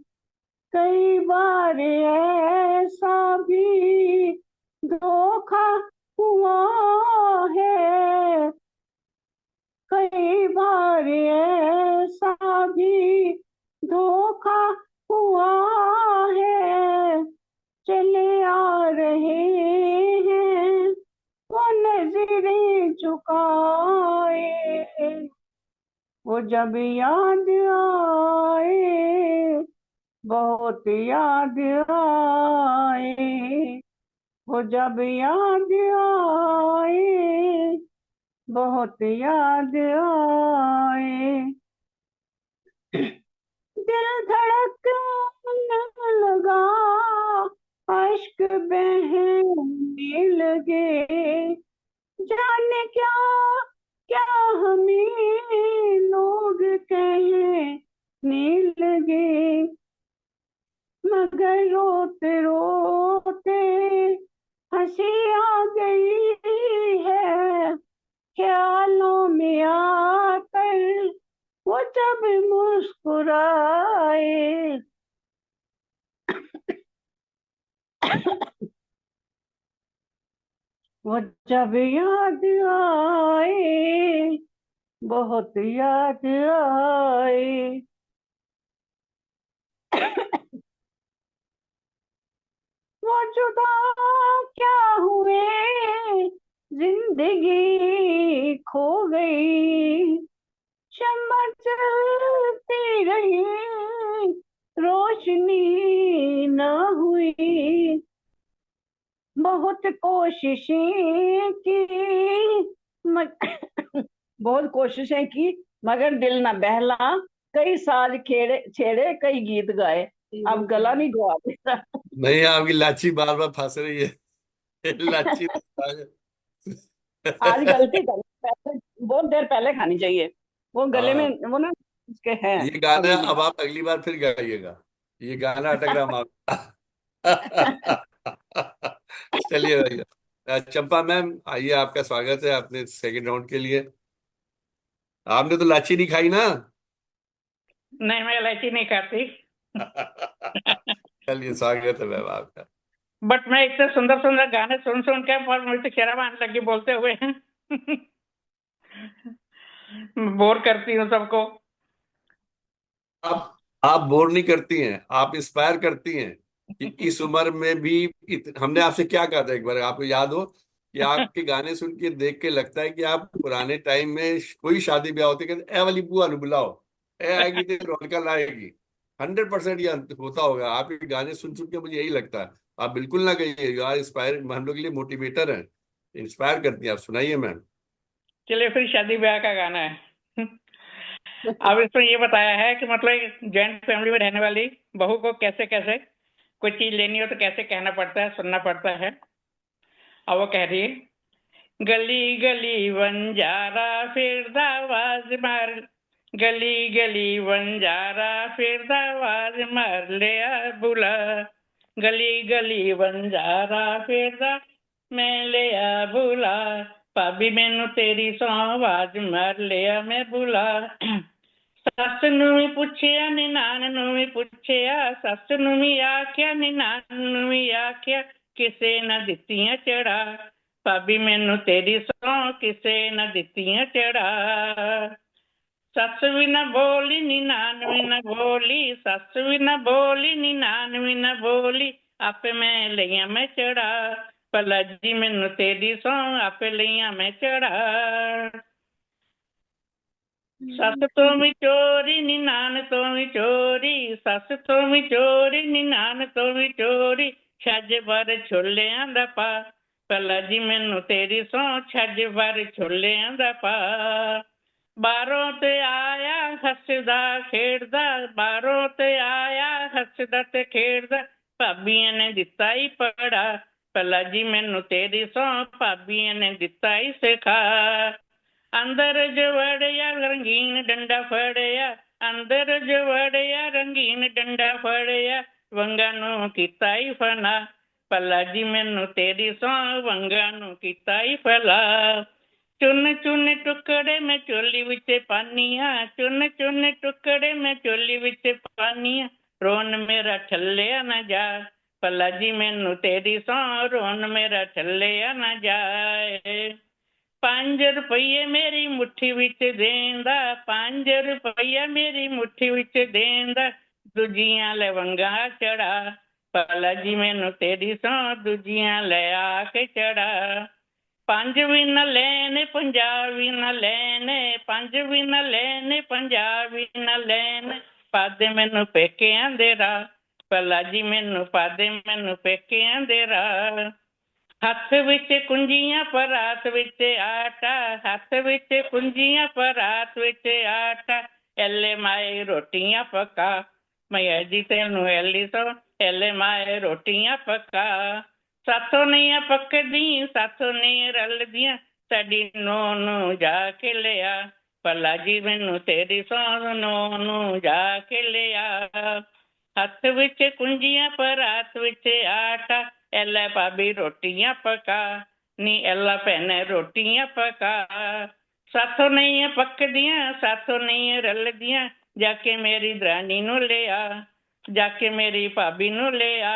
Speaker 5: कई बार ऐसा भी धोखा हुआ है, कई बार ऐसा भी धोखा हुआ है, चले आ रहे हैं वो नजरें झुकाए, वो जब याद आए, बहुत याद आए, वो जब याद आए, बहुत याद आए। दिल धड़कने लगा, अश्क बहने लगे, जाने क्या क्या हमें लोग कहने लगे, मगर रोते रोते हंसी आ गई है, ख्यालों में आकर वो जब मुस्कुराए, वो जब याद आए, बहुत याद आए। वो जुदा क्या हुए जिंदगी खो गई, शम्मा चलती रही, रोशनी न हुई, बहुत कोशिशें की बहुत कोशिशें की मगर दिल न बहला, कई साज खेड़े छेड़े कई गीत गाए, अब गला नहीं गवा देता।
Speaker 3: नहीं, आपकी लाची बार बार फंस रही है। लाची।
Speaker 5: आज गलती कर पहले, बहुत देर पहले खानी चाहिए, वो गले में
Speaker 3: हाँ,
Speaker 5: वो ना उसके हैं
Speaker 3: ये गाना
Speaker 5: अभी भी।
Speaker 3: अब आप अगली बार फिर गाइएगा, ये गाना अटक रहा हमारा। चलिए भैया, चंपा मैम आइए, आपका स्वागत है अपने सेकंड राउंड के लिए। आपने तो लाची नहीं खाई ना?
Speaker 4: नहीं, मैं इलायची नहीं खाती।
Speaker 3: चलिए, स्वागत है मैम आपका।
Speaker 4: बट मैं इतने सुंदर सुंदर गाने सुन सुन के पर मुझे शर्म आने लगी बोलते हुए। बोर करती हूँ सबको।
Speaker 3: आप बोर नहीं करती हैं, आप इंस्पायर करती हैं कि इस उम्र में भी हमने आपसे क्या कहा था एक बार, आपको याद हो कि आपके गाने सुन के देख के लगता है कि आप पुराने टाइम में कोई शादी ब्याह होते कहते ए वाली बुआ नु बुलाओ, ए आएगी तो रौनका लाएगी। 100% ये होता होगा, आपके गाने सुन सुन के मुझे यही लगता है। आप बिल्कुल ना कहिए, यार इंस्पायर हम लोग के लिए मोटिवेटर हैं, इंस्पायर करती हैं आप। सुनाइए मैम।
Speaker 4: चलिए फिर शादी ब्याह का गाना है। अब इसमें ये बताया है कि मतलब जॉइंट फैमिली में रहने वाली बहू को कैसे कैसे कोई चीज लेनी हो तो कैसे कहना पड़ता है, सुनना पड़ता है। अब वो कह रही है, गली गली वंजारा फिर आवाज मार, गली गली वंजारा फिर आवाज मार ले आ बुला, गली गली वंजारा फिर मैं ले आ बुला, भाभी मैनू तेरी सौ आवाज मार लिया मैं बुला। सस ਨੂੰ ਵੀ ਪੁੱਛਿਆ ਨਿਨਾਣ ਨੂੰ ਵੀ ਪੁੱਛਿਆ, ਸੱਸ ਨੂੰ ਵੀ ਆਖਿਆ ਨਿਨਾਣ ਨੂੰ ਵੀ ਆਖਿਆ, ਕਿਸੇ ਨਾ ਦਿੱਤੀਆਂ ਚੜਾ, ਭਾਬੀ ਮੈਨੂੰ ਤੇਰੀ ਸੌਂ ਕਿਸੇ ਨਾ ਦਿੱਤੀਆਂ ਚੜਾ। ਸੱਸ ਵੀ ਨਾ ਬੋਲੀ ਨਿਨਾਣ ਵੀ ਨਾ ਬੋਲੀ, ਸੱਸ ਵੀ ਨਾ ਬੋਲੀ ਨਿਨਾਣ ਵੀ ਨਾ ਬੋਲੀ, ਆਪੇ ਮੈਂ ਲਈਆਂ ਮੈਂ ਚੜਾ, ਭਲਾ ਜੀ ਮੈਨੂੰ ਤੇਰੀ ਸੌਂ ਆਪੇ ਲਈਆਂ ਮੈਂ ਚੜਾ। ਸੱਸ ਤੋਂ ਵੀ ਚੋਰੀ ਨਿਨਾਣ ਤੋਂ ਵੀ ਚੋਰੀ, ਸੱਸ ਤੋਂ ਵੀ ਚੋਰੀ ਨਿਨਾਣ ਤੋਂ ਵੀ ਚੋਰੀ, ਛੱਜ ਭਰ ਛੋਲਿਆਂ ਦਾ ਪਾ, ਭਲਾ ਜੀ ਮੈਨੂੰ ਤੇਰੀ ਸਹੁੰ ਛੱਜ ਭਰ ਛੋਲਿਆਂ ਦਾ ਪਾ। ਬਾਹਰੋਂ ਤੇ ਆਇਆ ਹੱਸਦਾ ਖੇਡਦਾ, ਬਾਹਰੋਂ ਤੇ ਆਇਆ ਹੱਸਦਾ ਤੇ ਖੇਡਦਾ, ਭਾਬੀਆਂ ਨੇ ਦਿੱਤਾ ਹੀ ਪੜਾ, ਭਲਾ ਜੀ ਮੈਨੂੰ ਤੇਰੀ ਸਹੁੰ ਭਾਬੀਆਂ ਨੇ ਦਿੱਤਾ ਹੀ ਸਿਖਾ। ਅੰਦਰ ਜਵੜਿਆ ਰੰਗੀਨ ਡੰਡਾ ਫੜਿਆ, ਅੰਦਰ ਜਵੜਿਆ ਰੰਗੀਨ ਡੰਡਾ ਫੜਿਆ, ਵੰਗਾਂ ਨੂੰ ਕੀਤਾ ਹੀ ਫਨਾ, ਭਲਾ ਜੀ ਮੈਨੂੰ ਤੇਰੀ ਸਹੁੰ ਵੰਗਾਂ ਨੂੰ ਕੀਤਾ ਹੀ ਫਲਾ। ਚੁੰਨ ਚੁੰਨ ਟੁਕੜੇ ਮੈਂ ਚੋਲੀ ਵਿੱਚ ਪਾਨੀਆਂ, ਚੁੰਨ ਚੁੰਨ ਟੁਕੜੇ ਮੈਂ ਚੋਲੀ ਵਿੱਚ ਪਾਨੀਆਂ, ਰੋਣ ਮੇਰਾ ਠੱਲਿਆ ਨਾ ਜਾ, ਭਲਾ ਜੀ ਮੈਨੂੰ ਤੇਰੀ ਸਹੁੰ ਰੋਣ ਮੇਰਾ ਠੱਲਿਆ ਨਾ ਜਾਏ। 5 ਰੁਪਈਏ ਮੇਰੀ ਮੁੱਠੀ ਵਿੱਚ ਦੇਂਦਾ, 5 ਰੁਪਈਆ ਮੇਰੀ ਮੁੱਠੀ ਵਿੱਚ ਦੇਂਦਾ, ਦੂਜੀਆਂ ਲੈ ਵੰਗਾਂ ਚੜਾ, ਭਲਾ ਜੀ ਮੈਨੂੰ ਤੇਰੀ ਸਹੁੰ ਦੂਜੀਆਂ ਲੈ ਆ ਕੇ ਚੜਾ। 5 ਵੀ ਨਾ ਲੈਣੇ 50 ਵੀ ਨਾ ਲੈਣੇ, 5 ਵੀ ਨਾ ਲੈਣੇ 50 ਵੀ ਨਾ ਲੈਣੇ, ਪਾਦੇ ਮੈਨੂੰ ਪੇਕਿਆਂ ਦੇ ਰਾਹ, ਭਲਾ ਜੀ ਮੈਨੂੰ ਪਾਦੇ ਮੈਨੂੰ ਪੇਕਿਆਂ ਦੇ ਰਾਹ। ਹੱਥ ਵਿੱਚ ਕੁੰਜੀਆਂ ਪਰਾਤ ਵਿੱਚ ਆਟਾ, ਹੱਥ ਵਿੱਚ ਕੁੰਜੀਆਂ ਪਰਾਤ ਵਿੱਚ ਆਟਾ, ਐਲੇ ਮਾਏ ਰੋਟੀਆਂ ਪਕਾ, ਮੈਂ ਜੀ ਤੈਨੂੰ ਐਲੀ ਸੋ ਐਲੇ ਮਾਏ ਰੋਟੀਆਂ ਪਕਾ। ਸਾਥੋਂ ਨਹੀਂ ਪੱਕਦੀ ਸਾਥੋਂ ਨਹੀਂ ਰਲਦੀਆਂ, ਸਾਡੀ ਨੂੰਹ ਨੂੰ ਜਾ ਕੇ ਲਿਆ, ਭਲਾ ਜੀ ਮੈਨੂੰ ਤੇਰੀ ਸਹੁੰ ਨੂੰਹ ਨੂੰ ਜਾ ਕੇ ਲਿਆ। ਹੱਥ ਵਿੱਚ ਕੁੰਜੀਆਂ ਪਰਾਤ ਵਿੱਚ ਆਟਾ, ਐਲਾ ਭਾਬੀ ਰੋਟੀਆਂ ਪਕਾ, ਨੀ ਐਲਾ ਭੈਣੇ ਰੋਟੀਆਂ ਪਕਾ। ਸਾਥੋਂ ਨਹੀਂ ਪੱਕਦੀਆਂ ਸਾਥੋਂ ਨਹੀਂ ਰਲਦੀਆਂ, ਜਾ ਕੇ ਮੇਰੀ ਦਰਾਣੀ ਨੂੰ ਲਿਆ, ਜਾ ਕੇ ਮੇਰੀ ਭਾਬੀ ਨੂੰ ਲਿਆ।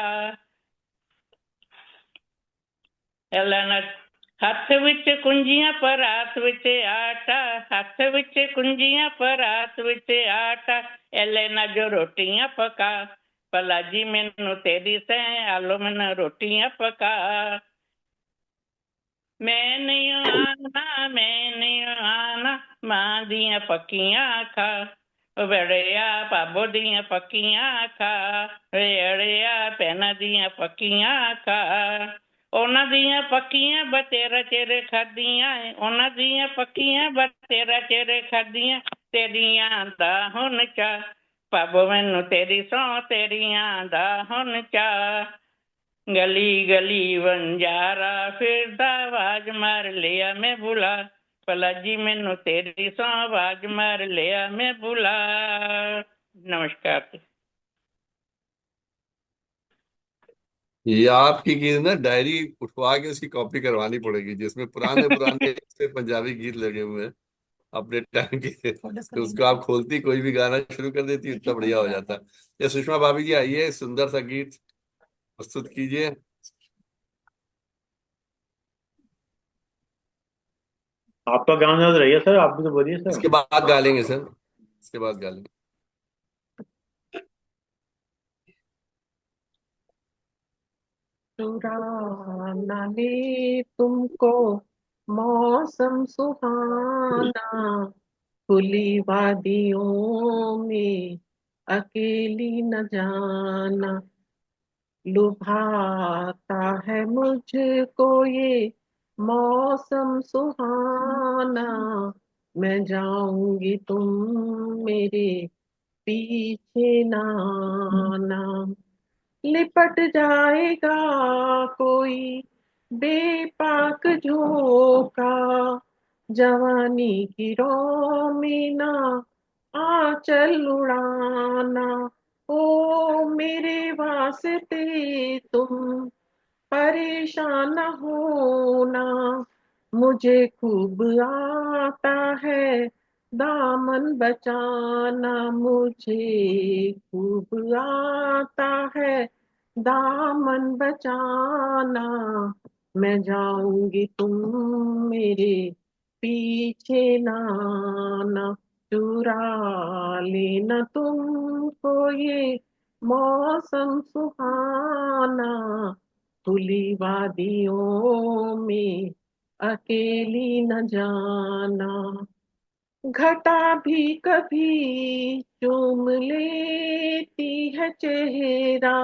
Speaker 4: ਐਲਾ ਨਾ ਹੱਥ ਵਿੱਚ ਕੁੰਜੀਆਂ ਪਰਾਤ ਵਿੱਚ ਆਟਾ, ਹੱਥ ਵਿੱਚ ਕੁੰਜੀਆਂ ਪਰਾਤ ਵਿੱਚ ਆਟਾ, ਐਲੇ ਨਾ ਜੋ ਰੋਟੀਆਂ ਪਕਾ, ਭਲਾ ਜੀ ਮੈਨੂੰ ਤੇਰੀ ਸੈਂ ਆਲੋ ਮੈਨੂੰ ਰੋਟੀਆਂ ਪਕਾ। मैं नहीं आना मां दियां पक्कियां खा बड़िया पाबो दियां पक्कियां खा रेड़िया भैनां दियां पक्कियां खा ਉਹਨਾਂ ਦੀਆਂ ਪੱਕੀਆਂ ਬਤੇਰਾ ਚਿਰ ਖਾਧੀਆਂ ਉਹਨਾਂ ਦੀਆਂ ਪੱਕੀਆਂ ਬਤੇਰਾ ਚਿਰ ਖਾਧੀਆਂ ਤੇਰੀਆਂ ਦਾ ਹੁਣ ਚਾ ਪਾਬੋ ਮੈਨੂੰ ਤੇਰੀ ਸਹੁੰ ਤੇਰੀਆਂ ਦਾ ਹੁਣ ਚਾ गली गली बंजारा फिरदा आवाज मार लिया मैं बुला भला जी मैनू तेरी सौ आवाज मार लिया मैं बुला। नमस्कार।
Speaker 3: ये आपकी गीत ना डायरी उठवा के उसकी कॉपी करवानी पड़ेगी, जिसमें पुराने पुराने से पंजाबी गीत लगे हुए हैं अपने टाइम के। तो उसको आप खोलती, कोई भी गाना शुरू कर देती, इतना बढ़िया हो जाता। ये सुषमा भाभी जी आइए, सुंदर सा गीत प्रस्तुत कीजिए।
Speaker 1: आपका गाना तो रहिए सर, आप भी तो बोलिए सर।
Speaker 3: इसके बाद गा लेंगे सर, इसके बाद गा लेंगे।
Speaker 7: चुराना ले तुमको मौसम सुहाना, खुली वादियों में अकेली न जाना, लुभाता है मुझको ये मौसम सुहाना, मैं जाऊंगी तुम मेरे पीछे ना आना, लिपट जाएगा कोई बेपाक झोंका, जवानी की रोमीना आंचल उड़ाना, ओ मेरे वास्ते तुम परेशान न होना, मुझे खूब आता है दामन बचाना, मुझे खूब आता है दामन बचाना, मैं जाऊंगी तुम मेरे पीछे ना आना, चुरा लेना तुमको ये मौसम सुहाना, खुली वादियों में अकेली न जाना, घटा भी कभी चूम लेती है चेहरा,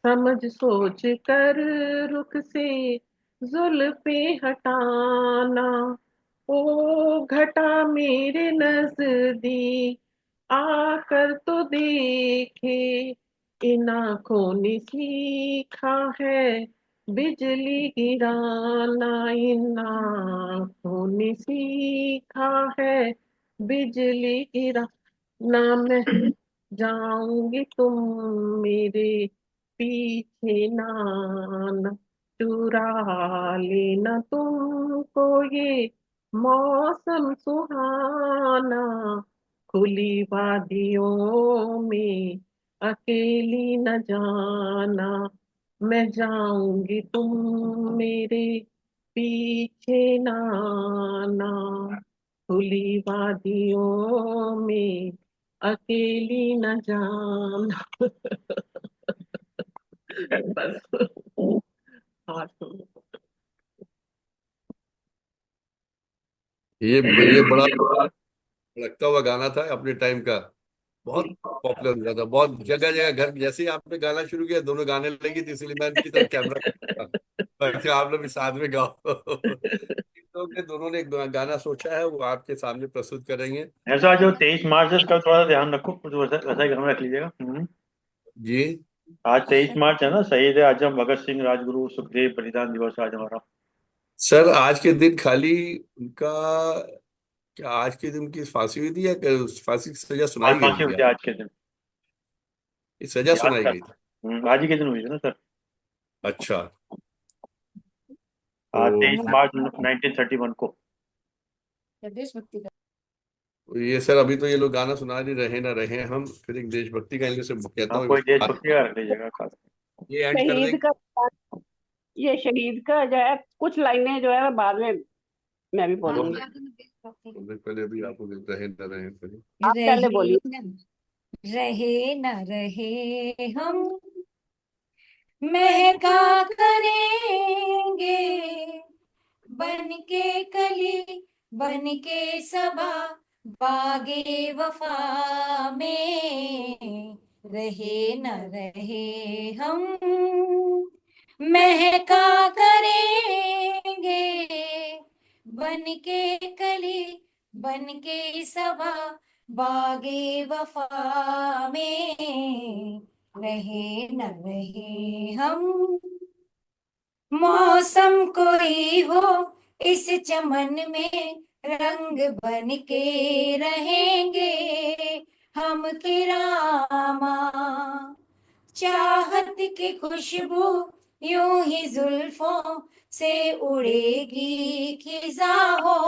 Speaker 7: समझ सोच कर रुख से जुल्फे हटाना, ओ घटा मेरे नजदीक आकर तो देखे, इन आंखों ने सीखा है बिजली गिराना, इन आंखों ने सीखा है बिजली गिराना, मैं जाऊंगी तुम मेरे पीछे ना आना, चुरा लेना तुमको ये मौसम सुहाना, खुली वादियों में अकेली न जाना, मैं जाऊंगी तुम मेरे पीछे ना आना, खुली वादियों में अकेली न जाना। बस हाँ तो
Speaker 3: ये बड़ा लगता हुआ गाना था अपने टाइम का, बहुत पॉपुलर हुआ था, बहुत जगह जगह घर, जैसे ही आपने गाना शुरू किया दोनों गाने लगी थी, इसलिए मैं इनकी तरफ कैमरा अच्छा आप लोग भी साथ में गाओ। तो के दोनों ने एक गाना सोचा है, वो आपके सामने प्रस्तुत करेंगे।
Speaker 1: ऐसा जो 23 मार्च है इसका थोड़ा सा ध्यान रखो, कुछ वैसा ही गाना रख लीजिएगा।
Speaker 3: जी
Speaker 1: आज 23 मार्च है ना, शहीद आजम भगत सिंह राजगुरु सुखदेव बलिदान दिवस आज हमारा।
Speaker 3: सर, आज के दिन खाली उनका, क्या आज के दिन उनकी फांसी हुई थी या फांसी की सजा
Speaker 1: आज
Speaker 3: सुनाई गई
Speaker 1: फांसी हुई
Speaker 3: थी?
Speaker 1: थी आज के दिन।
Speaker 3: ये सजा
Speaker 1: याद
Speaker 3: सुनाई
Speaker 1: कर।
Speaker 3: गई थी?
Speaker 1: आज ही के दिन हुई थी ना सर।
Speaker 3: अच्छा।
Speaker 1: आज
Speaker 3: तो
Speaker 1: 23 मार्च 1931 को।
Speaker 8: देशभक्ति का
Speaker 3: ये सर, अभी तो ये लोग गाना सुना नहीं रहे, ना रहे, हम फिर एक देशभक्ति का इनमें से कहता
Speaker 1: हाँ,
Speaker 3: हूँ
Speaker 1: कोई देशभक्ति का रख लीजिएगा खास।
Speaker 3: ये एंड कर
Speaker 5: शहीद
Speaker 3: देंगे।
Speaker 5: का, ये शहीद का जो है कुछ लाइनें जो है बाद में मैं भी बोलूंगी,
Speaker 3: पहले अभी आपको रहे ना रहे पहले।
Speaker 5: आप पहले बोलिए।
Speaker 8: रहे न रहे हम महका करेंगे बन के कली बन के सबा बागे वफा में रहे न रहे हम महका करेंगे बन के कली बन के सबा बागे वफा में रहे न रहे हम मौसम कोई हो इस चमन में रंग बन के रहेंगे हम की रामा चाहत की खुशबू यूं ही जुल्फों से उड़ेगी खिजा हो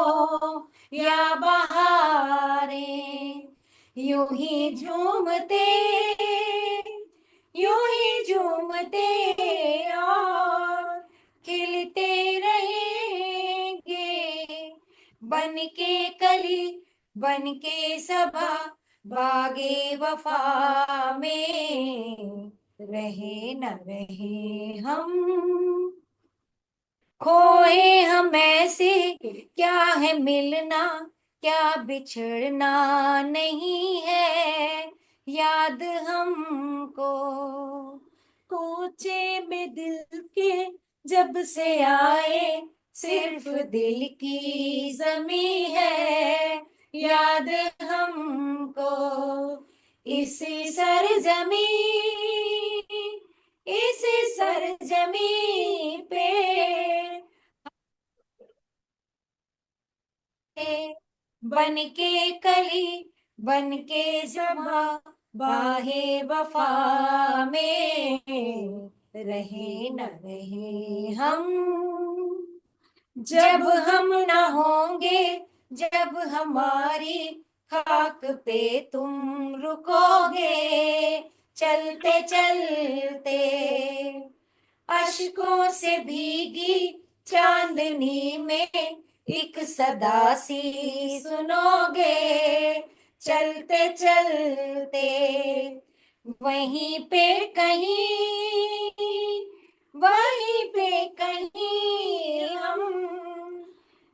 Speaker 8: या बहारें यूं ही झूमते और खिलते रहेंगे बन के कली बन के सबा बागे वफा में रहे न रहे हम खोए हम ऐसे क्या है मिलना क्या बिछड़ना नहीं है याद हमको कोचे में दिल के जब से आए सिर्फ दिल की जमी है याद हमको इस सरजमी पे बन के कली बन के जबा बाहे वफा में रहे न रहे हम जब हम न होंगे जब हमारी खाक पे तुम रुकोगे चलते चलते अश्कों से भीगी चांदनी में एक सदा सी सुनोगे चलते चलते वहीं पे कहीं हम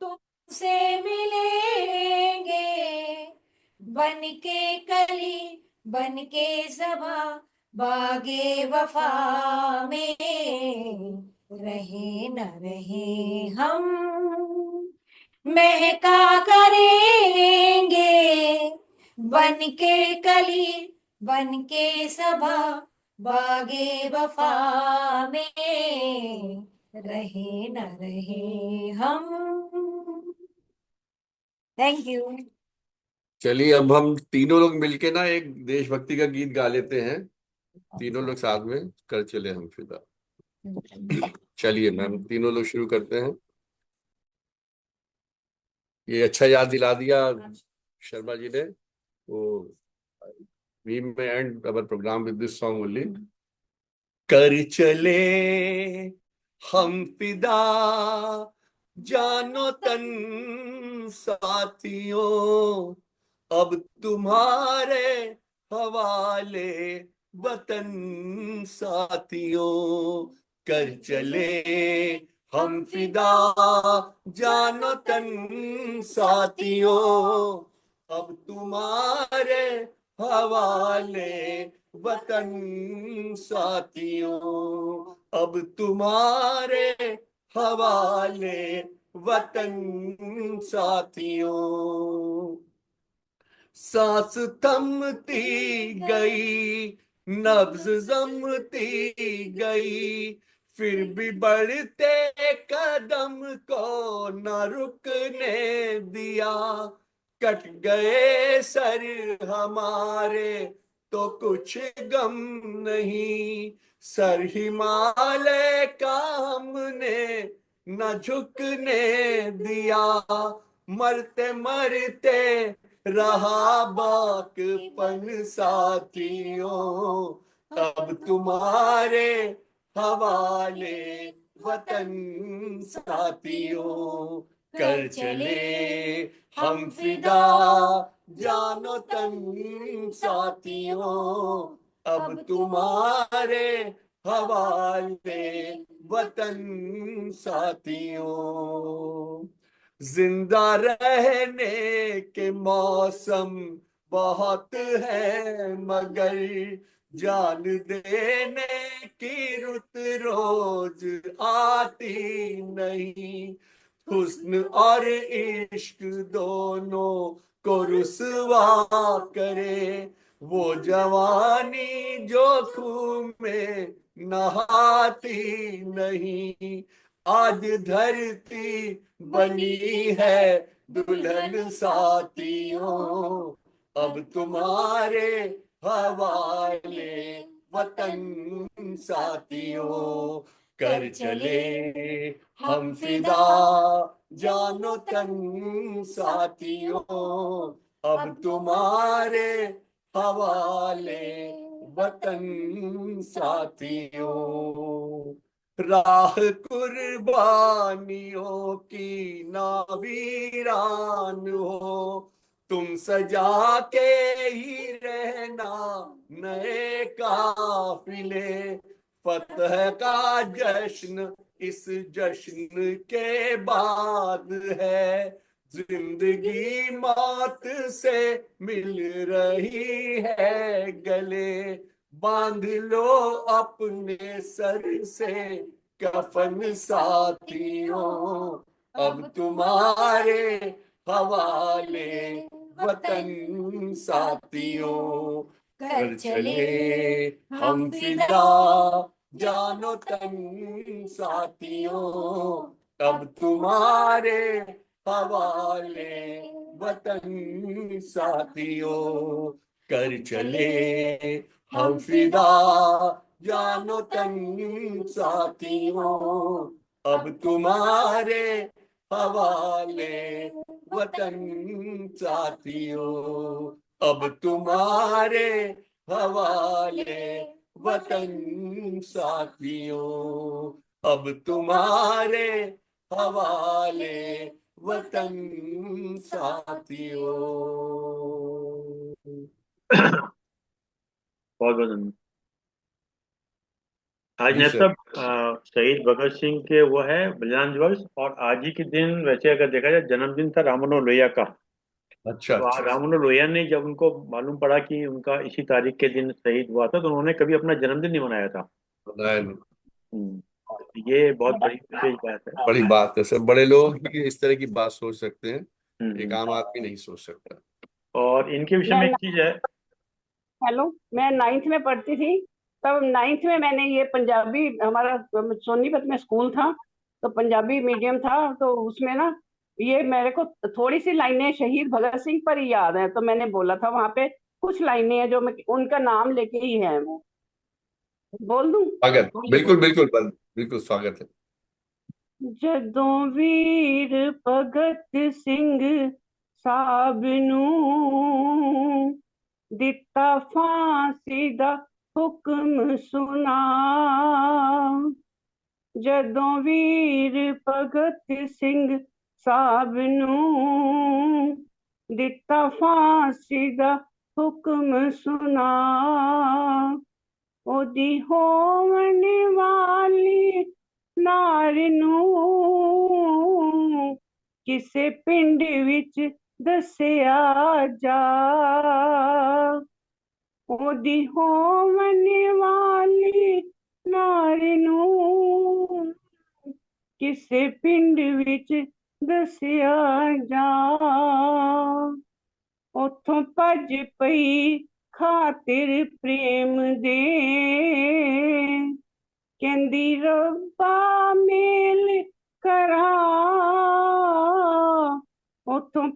Speaker 8: तुमसे मिलेंगे बन के कली बन के सबा बागे वफा में रहे न रहे हम महका करेंगे बन के कली बन के सबा बागे वफा में रहे न रहे हम थैंक यू।
Speaker 3: चलिए अब हम तीनों लोग मिलके ना एक देशभक्ति का गीत गा लेते हैं तीनों लोग साथ में कर चले हम फिदा। चलिए मैम तीनों लोग शुरू करते हैं। ये अच्छा याद दिला दिया शर्मा जी ने। वो we may end our program with this song only. कर चले हम फिदा जानो तन साथियों अब तुम्हारे हवाले वतन साथियों कर चले हम फिदा जानो तन साथियों अब तुम्हारे हवाले वतन साथियों अब तुम्हारे हवाले वतन साथियों सांस थमती गई नब्ज जमती गई फिर भी बढ़ते कदम को न रुकने दिया कट गए सर हमारे तो कुछ गम नहीं सर हिमालय का हमने न झुकने दिया मरते मरते रहा बाकपन साथियों अब तुम्हारे हवाले वतन साथियों कर चले हम फिदा जानो तन साथियों अब तुम्हारे हवाले वतन साथियों। जिंदा रहने के मौसम बहुत है, मगर जान देने की रुत रोज आती नहीं। हुस्न और इश्क दोनों को रुसवा करे वो जवानी जो खून में नहाती नहीं। आज धरती बनी है दुल्हन साथियों, अब तुम्हारे हवाले वतन साथियों। कर चले हम फिदा जानो तन साथियों, अब तुम्हारे हवाले वतन साथियों। राह कुर्बानियों की नावीरान हो, तुम सजा के ही रहना नए काफिले। फतह का जश्न इस जश्न के बाद है, जिंदगी मौत से मिल रही है गले। बांध लो अपने सर से कफन साथियों, अब तुम्हारे हवाले वतन साथियों। कर चले हम फिदा जानो तन साथियों, अब तुम्हारे हवाले वतन साथियों। कर चले हम फिदा जानो तन साथियों, अब तुम्हारे हवाले वतन साथियों। अब तुम्हारे हवाले वतन साथियों, अब तुम्हारे हवाले वतन साथियों।
Speaker 1: बहुत बहुत धन्यवाद। आज
Speaker 3: जी
Speaker 1: नेता
Speaker 3: सर।
Speaker 1: शहीद भगत सिंह के वो है बलिदान दिवस, और आज ही के दिन वैसे अगर देखा जाए जन्मदिन था राम मनोहर लोहिया का।
Speaker 3: अच्छा
Speaker 1: तो
Speaker 3: अच्छा।
Speaker 1: राम मनोहर लोहिया ने जब उनको मालूम पड़ा कि उनका इसी तारीख के दिन शहीद हुआ था, तो उन्होंने कभी अपना जन्मदिन नहीं मनाया था।
Speaker 3: बताया नहीं।
Speaker 1: हम्म, ये बहुत बड़ी विशेष बात है।
Speaker 3: बड़ी बात है सर, बड़े लोग ही इस तरह की बात सोच सकते हैं, एक
Speaker 1: हम्म।
Speaker 3: आम आदमी नहीं सोच सकता।
Speaker 1: और इनके विषय
Speaker 5: मैं
Speaker 1: में एक चीज है।
Speaker 5: हेलो, मैं 9th में पढ़ती थी, तब 9th में मैंने ये पंजाबी, हमारा सोनीपत में स्कूल था, तो पंजाबी मीडियम था, तो उसमें ना ये मेरे को थोड़ी सी लाइनें शहीद भगत सिंह पर ही याद है, तो मैंने बोला था वहां पे कुछ लाइनें हैं जो मैं उनका नाम लेके ही है, वो बोल दूं?
Speaker 3: स्वागत, बिल्कुल बिल्कुल बिल्कुल स्वागत है।
Speaker 5: जदों वीर भगत सिंह साहब नूं दिता फांसी दा हुक्म सुना, जदों वीर भगत सिंह साहब नूं दिता फांसी दा हुक्म सुना, ओदी होवन वाली नार नूं ਕਿਸੇ ਪਿੰਡ ਵਿੱਚ ਦੱਸਿਆ ਜਾ, ਉਹਦੀ ਹੋਵਨ ਵਾਲੀ ਨਾਰ ਨੂੰ ਕਿਸੇ ਪਿੰਡ ਵਿੱਚ ਦੱਸਿਆ ਜਾ, ਉੱਥੋਂ ਭੱਜ ਪਈ ਖਾਤਰ ਪ੍ਰੇਮ ਦੇ, ਕਹਿੰਦੀ ਰੱਬਾ ਮੇਲ ਕਰਾਂ, ਉੱਥੋਂ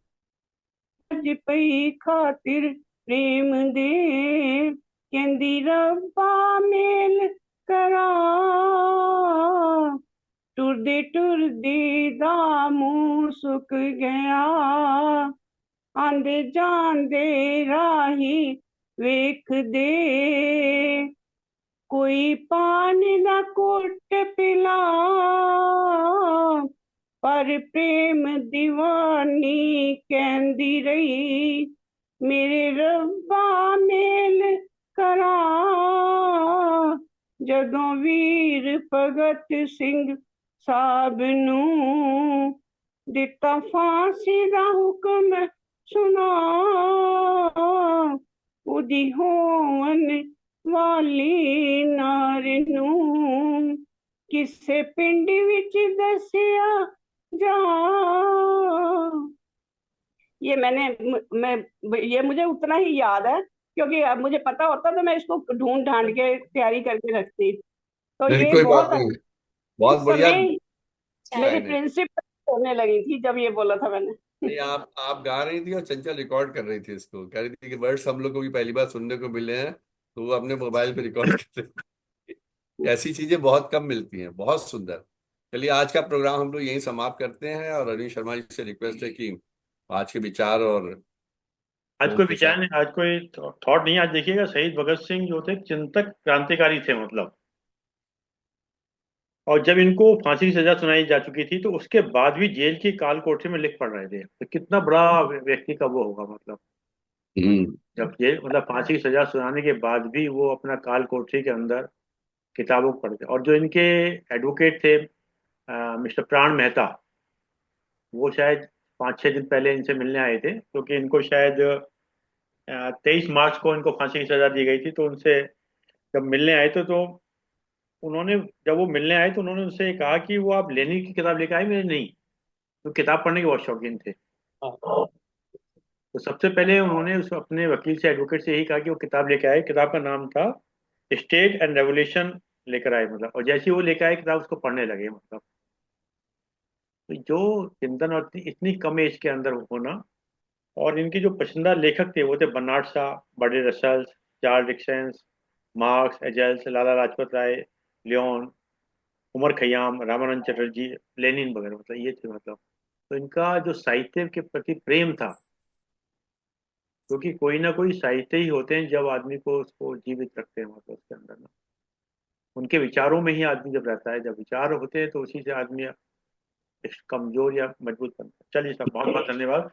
Speaker 5: ਭੱਜ ਪਈ ਖਾਤਰ ਪ੍ਰੇਮ ਦੇ, ਕਹਿੰਦੀ ਰੱਬਾ ਮੇਲ ਕਰਾਂ, ਟੁਰਦੇ ਟੁਰਦੇ ਦਾ ਮੂੰਹ ਸੁੱਕ ਗਿਆ, ਆਂਦੇ ਜਾਂਦੇ ਰਾਹੀ ਵੇਖਦੇ, ਕੋਈ ਪਾਣੀ ਦਾ ਘੁੱਟ ਪਿਲਾ, ਪਰ ਪ੍ਰੇਮ ਦੀਵਾਨੀ ਕਹਿੰਦੀ ਰਹੀ, ਮੇਰੇ ਰੱਬਾ ਮੇਲ ਕਰਾਂ, ਜਦੋਂ ਵੀਰ ਭਗਤ ਸਿੰਘ ਸਾਹਿਬ ਨੂੰ ਦਿੱਤਾ ਫਾਂਸੀ ਦਾ ਹੁਕਮ ਸੁਣਾ, ਉਹਦੀ ਹੋਣ ਵਾਲੀ ਨਾਰ ਨੂੰ ਕਿਸੇ ਪਿੰਡ ਵਿੱਚ ਦੱਸਿਆ जा। ये मैं ये मुझे उतना ही याद है, क्योंकि अब मुझे पता होता तो मैं इसको ढूंढ ढांड के तैयारी करके रखती। तो
Speaker 3: नहीं,
Speaker 5: ये
Speaker 3: कोई बात
Speaker 5: बहुत
Speaker 3: नहीं, बहुत
Speaker 5: उस
Speaker 3: बढ़िया।
Speaker 5: समय मेरी
Speaker 3: नहीं,
Speaker 5: प्रिंसिपल होने लगी थी जब ये बोला था मैंने।
Speaker 3: नहीं, आप गा रही थी और चंचल रिकॉर्ड कर रही थी इसको, कह रही थी कि वर्ड्स हम लोग को भी पहली बार सुनने को मिले हैं, तो वो अपने मोबाइल पे रिकॉर्ड कर रही थी। ऐसी चीजें बहुत कम मिलती हैं, बहुत सुंदर। चलिए, आज का प्रोग्राम हम लोग यहीं समाप्त करते हैं, और अनिल शर्मा जी से रिक्वेस्ट है कि आज के विचार और
Speaker 1: आज कोई
Speaker 3: उनके
Speaker 1: विचार
Speaker 3: साथ।
Speaker 1: नहीं, आज कोई थॉट नहीं। आज देखिएगा, शहीद भगत सिंह जो थे चिंतक क्रांतिकारी थे मतलब। और जब इनको फांसी की सजा सुनाई जा चुकी थी, तो उसके बाद भी जेल की काल कोठरी में लिख पढ़ रहे थे। तो कितना बड़ा व्यक्ति का वो होगा मतलब।
Speaker 3: हम्म।
Speaker 1: जब जेल मतलब फांसी की सजा सुनाने के बाद भी वो अपना काल कोठरी के अंदर किताबों को पढ़ते। और जो इनके एडवोकेट थे मिस्टर प्राण मेहता, वो शायद 5-6 दिन पहले इनसे मिलने आए थे, क्योंकि इनको शायद 23 मार्च को इनको फांसी की सजा दी गई थी। तो उनसे जब मिलने आए थे, तो उन्होंने जब वो मिलने आए तो उन्होंने उनसे कहा कि वो आप लेनिन की किताब लेकर आए। मेरे नहीं, तो किताब पढ़ने के बहुत शौकीन थे। तो सबसे पहले उन्होंने उस अपने वकील से, एडवोकेट से यही कहा कि वो किताब लेकर आए। किताब का नाम था स्टेट एंड रेवोल्यूशन, लेकर आए मतलब। और जैसे ही वो लेकर आए किताब, उसको पढ़ने लगे मतलब। तो जो चिंतन और इतनी कम एज के अंदर होना। और इनके जो पसंदीदा लेखक थे वो थे Bernard Shaw, Bertrand Russell, Charles Dickens, Marx, Engels, Lala Lajpat Rai, Leon, Omar Khayyam, Ramananda Chatterjee, Lenin वगैरह मतलब ये थे मतलब। तो इनका जो साहित्य के प्रति प्रेम था, क्योंकि कोई ना कोई साहित्य ही होते हैं जब आदमी को उसको जीवित रखते हैं मतलब उसके अंदर ना। उनके विचारों में ही आदमी जब रहता है, जब विचार होते हैं तो उसी से आदमी कमजोर या मजबूत बनता है। चलिए साहब, बहुत बहुत धन्यवाद।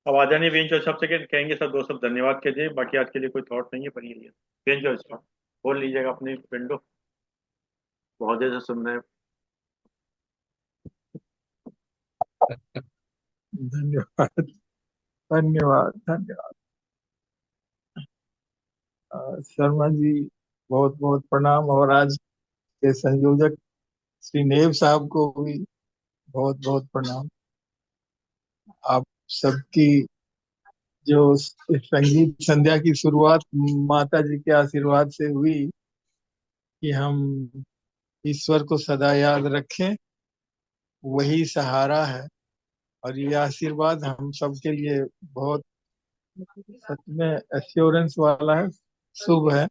Speaker 1: अब आदरणीय बेंच और सबसे कहेंगे सर, दो सब धन्यवाद कह दें। बाकी आज के लिए कोई थॉट नहीं है, पर ये बेंच और साहब बोल लीजिएगा अपनी विंडो, बहुत देर से सुन रहे हैं।
Speaker 9: धन्यवाद, धन्यवाद, धन्यवाद। शर्मा जी, बहुत बहुत प्रणाम। और आज के संयोजक श्री नेव साहब को भी बहुत बहुत प्रणाम। आप सबकी जो संगीत संध्या की शुरुआत माता जी के आशीर्वाद से हुई कि हम ईश्वर को सदा याद रखें, वही सहारा है। और ये आशीर्वाद हम सबके लिए बहुत सच में एश्योरेंस वाला है, शुभ है।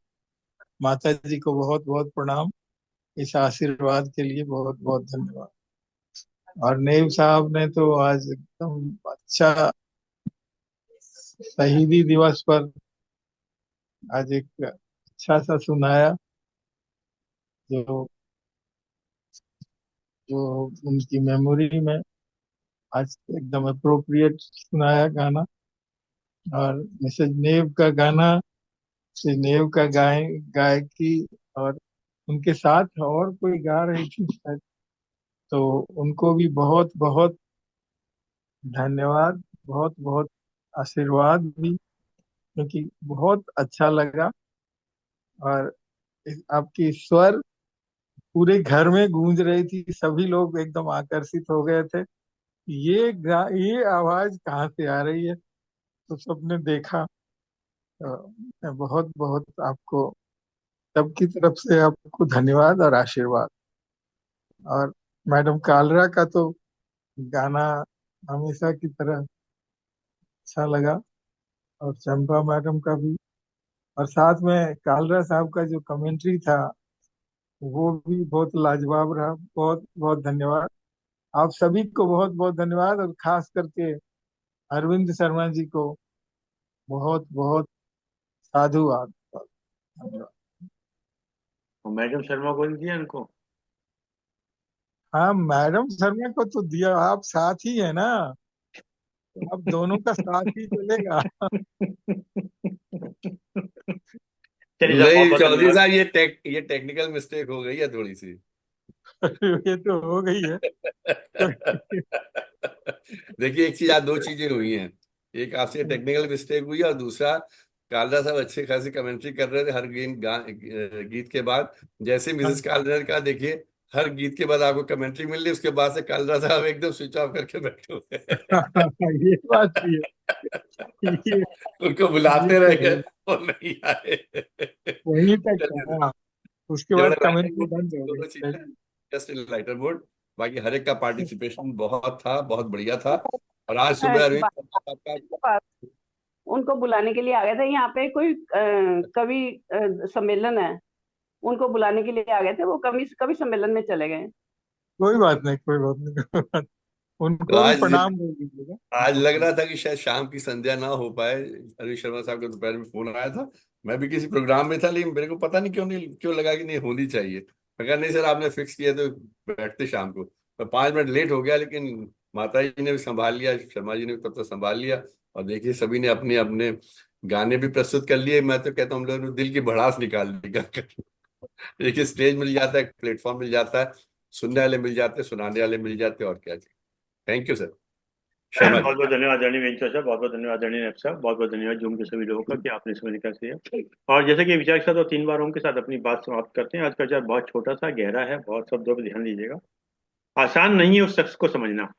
Speaker 9: माता जी को बहुत बहुत प्रणाम, इस आशीर्वाद के लिए बहुत बहुत धन्यवाद। और नेव साहब ने तो आज एकदम अच्छा, शहीदी दिवस पर आज एक अच्छा सा सुनाया, जो जो उनकी मेमोरी में आज एकदम अप्रोप्रिएट सुनाया गाना। और मिसेज नेव का गाना, श्री नेव का गायकी, और उनके साथ और कोई गा रही थी शायद, तो उनको भी बहुत बहुत धन्यवाद, बहुत बहुत आशीर्वाद भी, क्योंकि बहुत अच्छा लगा। और आपकी स्वर पूरे घर में गूंज रही थी, सभी लोग एकदम आकर्षित हो गए थे। ये आवाज कहाँ से आ रही है, तो सबने देखा। मैं बहुत बहुत आपको सबकी तरफ से आपको धन्यवाद और आशीर्वाद। और मैडम कालरा का तो गाना हमेशा की तरह अच्छा लगा, और चंपा मैडम का भी। और साथ में कालरा साहब का जो कमेंट्री था वो भी बहुत लाजवाब रहा। बहुत बहुत धन्यवाद। आप सभी को बहुत बहुत धन्यवाद, और खास करके अरविंद शर्मा जी को बहुत बहुत साधुवाद। धन्यवाद।
Speaker 1: मैडम शर्मा को नहीं दिया इनको?
Speaker 9: हाँ, मैडम शर्मा को तो दिया, आप साथ ही है ना, अब दोनों का साथ ही चलेगा।
Speaker 1: चलिए साहब, बहुत
Speaker 3: नहीं
Speaker 1: बहुत
Speaker 3: चौधरी
Speaker 1: धन्यवाद।
Speaker 3: साहब, ये टेक्निकल मिस्टेक हो गई है थोड़ी सी।
Speaker 9: ये तो हो गई है।
Speaker 3: देखिए, एक चीज, आज दो चीजें हुई हैं। एक आपसे टेक्निकल मिस्टेक हुई और दूसरा, कालरा साहब अच्छे खासी कमेंट्री कर रहे थे हर गीत के बाद। जैसे मिसेस कालरा का देखिए, हर गीत के बाद आपको कमेंट्री मिल रही, उसके बाद से कालरा साहब एकदम स्विच ऑफ करके बैठे हुए हैं।
Speaker 9: ये बात भी है। ये
Speaker 3: उनको बुलाते
Speaker 9: तो
Speaker 3: रह
Speaker 9: है।
Speaker 3: गए और नहीं आए।
Speaker 9: वहीं तक
Speaker 3: चलिए,
Speaker 9: था, उसके
Speaker 3: केवल
Speaker 9: बाद
Speaker 3: लाइटर
Speaker 9: कमेंट्री
Speaker 3: बोर्ड,
Speaker 9: बंद हो
Speaker 3: दोनों
Speaker 9: गई।
Speaker 3: चीजें, जस्ट लाइटर बोर्ड। बाकी हर एक का पार्टिसिपेशन बहुत था, बहुत बढ़िया था। और आज सुबह अरविंद आपका,
Speaker 5: उनको बुलाने के लिए आ गए थे। यहाँ पे कोई कवि सम्मेलन है, उनको बुलाने के लिए आ गए थे, वो कवि कवि सम्मेलन में चले गए।
Speaker 9: कोई बात नहीं, कोई बात नहीं, कोई बात नहीं।
Speaker 3: तो
Speaker 9: उनको भी प्रणाम बोल दीजिएगा।
Speaker 3: आज लग रहा था कि शायद शाम की संध्या ना हो पाए। अरविंद शर्मा साहब का दोपहर में फोन आया था, मैं भी किसी प्रोग्राम में था, लेकिन मेरे को पता नहीं क्यों लगा कि नहीं होनी चाहिए। मैं कहा नहीं सर, आपने फिक्स किया तो बैठते शाम को। मैं 5 मिनट लेट हो गया, लेकिन माता जी ने भी संभाल लिया, शर्मा जी ने भी तब तक संभाल लिया। और देखिए, सभी ने अपने अपने गाने भी प्रस्तुत कर लिए। मैं तो कहता हूँ हम लोगों ने दिल की भड़ास निकाल दी गाकर। देखिए, स्टेज मिल जाता है, प्लेटफॉर्म मिल जाता है, सुनने वाले मिल जाते हैं, सुनाने वाले मिल जाते हैं, और क्या। Thank you sir. Sharma ji.
Speaker 1: बहुत बहुत धन्यवाद आदरणीय वेंचर साहब, बहुत बहुत धन्यवाद आदरणीय नैब साहब, बहुत बहुत धन्यवाद जूम के सभी लोगों का कि आपने समय निकाल किया। और जैसे कि विचार के साथ और 3 बारों के साथ अपनी बात समाप्त करते हैं। आज का विचार बहुत छोटा सा गहरा है, बहुत शब्दों पर ध्यान दीजिएगा। आसान नहीं है उस शख्स को समझना,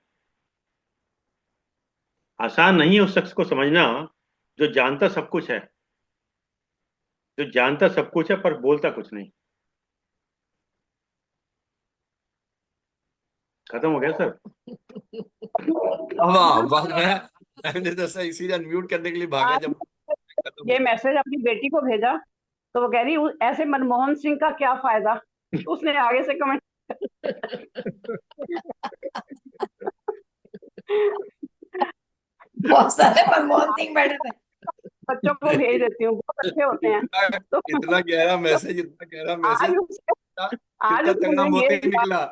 Speaker 1: आसान नहीं है उस शख्स को समझना जो जानता सब कुछ है, जो जानता सब कुछ है पर बोलता कुछ नहीं। खत्म हो गया सर।
Speaker 3: वाह वाह, मैंने तो सर इसीलिए अनम्यूट करने के लिए भागा जब खत्म
Speaker 5: ये
Speaker 3: हो
Speaker 5: मैसेज अपनी बेटी को भेजा, तो वो कह रही ऐसे मनमोहन सिंह का क्या फायदा, तो उसने आगे से कमेंट
Speaker 8: बहुत सारे मनमोहन सिंह बैठे थे।
Speaker 5: बच्चों को भेज देती हूँ, बहुत अच्छे होते हैं। तो
Speaker 3: इतना गहरा मैसेज, इतना गहरा मैसेज,
Speaker 5: आज उसके आज
Speaker 3: कितना
Speaker 5: उसके
Speaker 3: तगड़ा
Speaker 5: मुझे ये
Speaker 3: मोती निकला।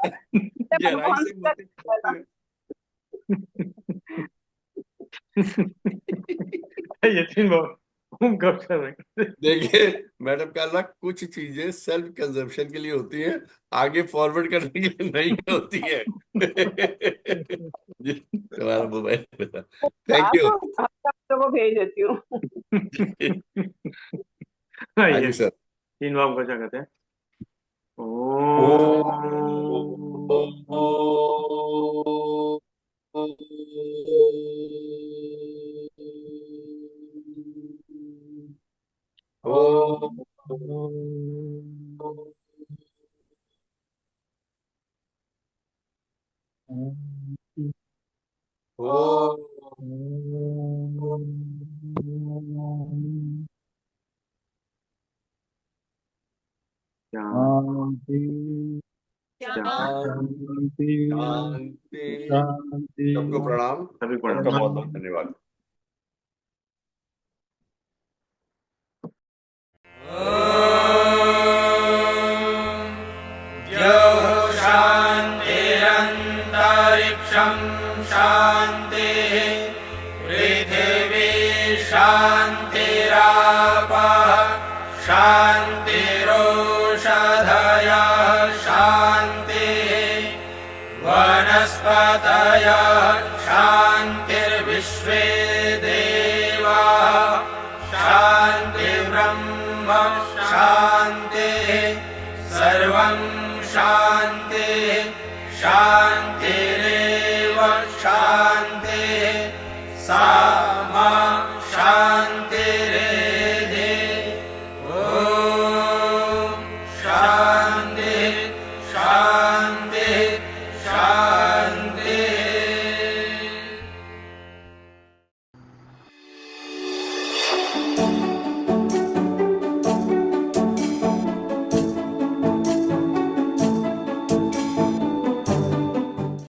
Speaker 3: गहराई
Speaker 5: मनमोहन
Speaker 3: से
Speaker 5: सिंह का
Speaker 3: मोती
Speaker 5: फायदा।
Speaker 1: यतीन बाबू कब सर।
Speaker 3: देखिए मैडम काला, कुछ चीजें सेल्फ कंजम्पशन के लिए होती हैं, आगे फॉरवर्ड करने के लिए नहीं होती है। जी, तुम्हारा मोबाइल पे था। थैंक
Speaker 5: आज
Speaker 3: यू।
Speaker 5: तो बच्चों को भेज देती हूँ।
Speaker 3: हाँ
Speaker 1: ये
Speaker 3: जी सर।
Speaker 1: 3 बाबू का क्या कहते हैं?
Speaker 9: शांति
Speaker 3: शांति
Speaker 9: शांति शांति।
Speaker 3: सबको प्रणाम,
Speaker 1: सभी को
Speaker 3: सबका बहुत बहुत धन्यवाद।
Speaker 10: शान्तिरन्तरिक्षं शान्तिः पृथिवी शान्तिरापः शान्तिरोषधयः शान्तिः वनस्पतयः शान्तिर्विश्वे देवाः शान्तिर्ब्रह्म शान्तिः सर्वं शान्तिः शान्तिरेव शान्तिः सा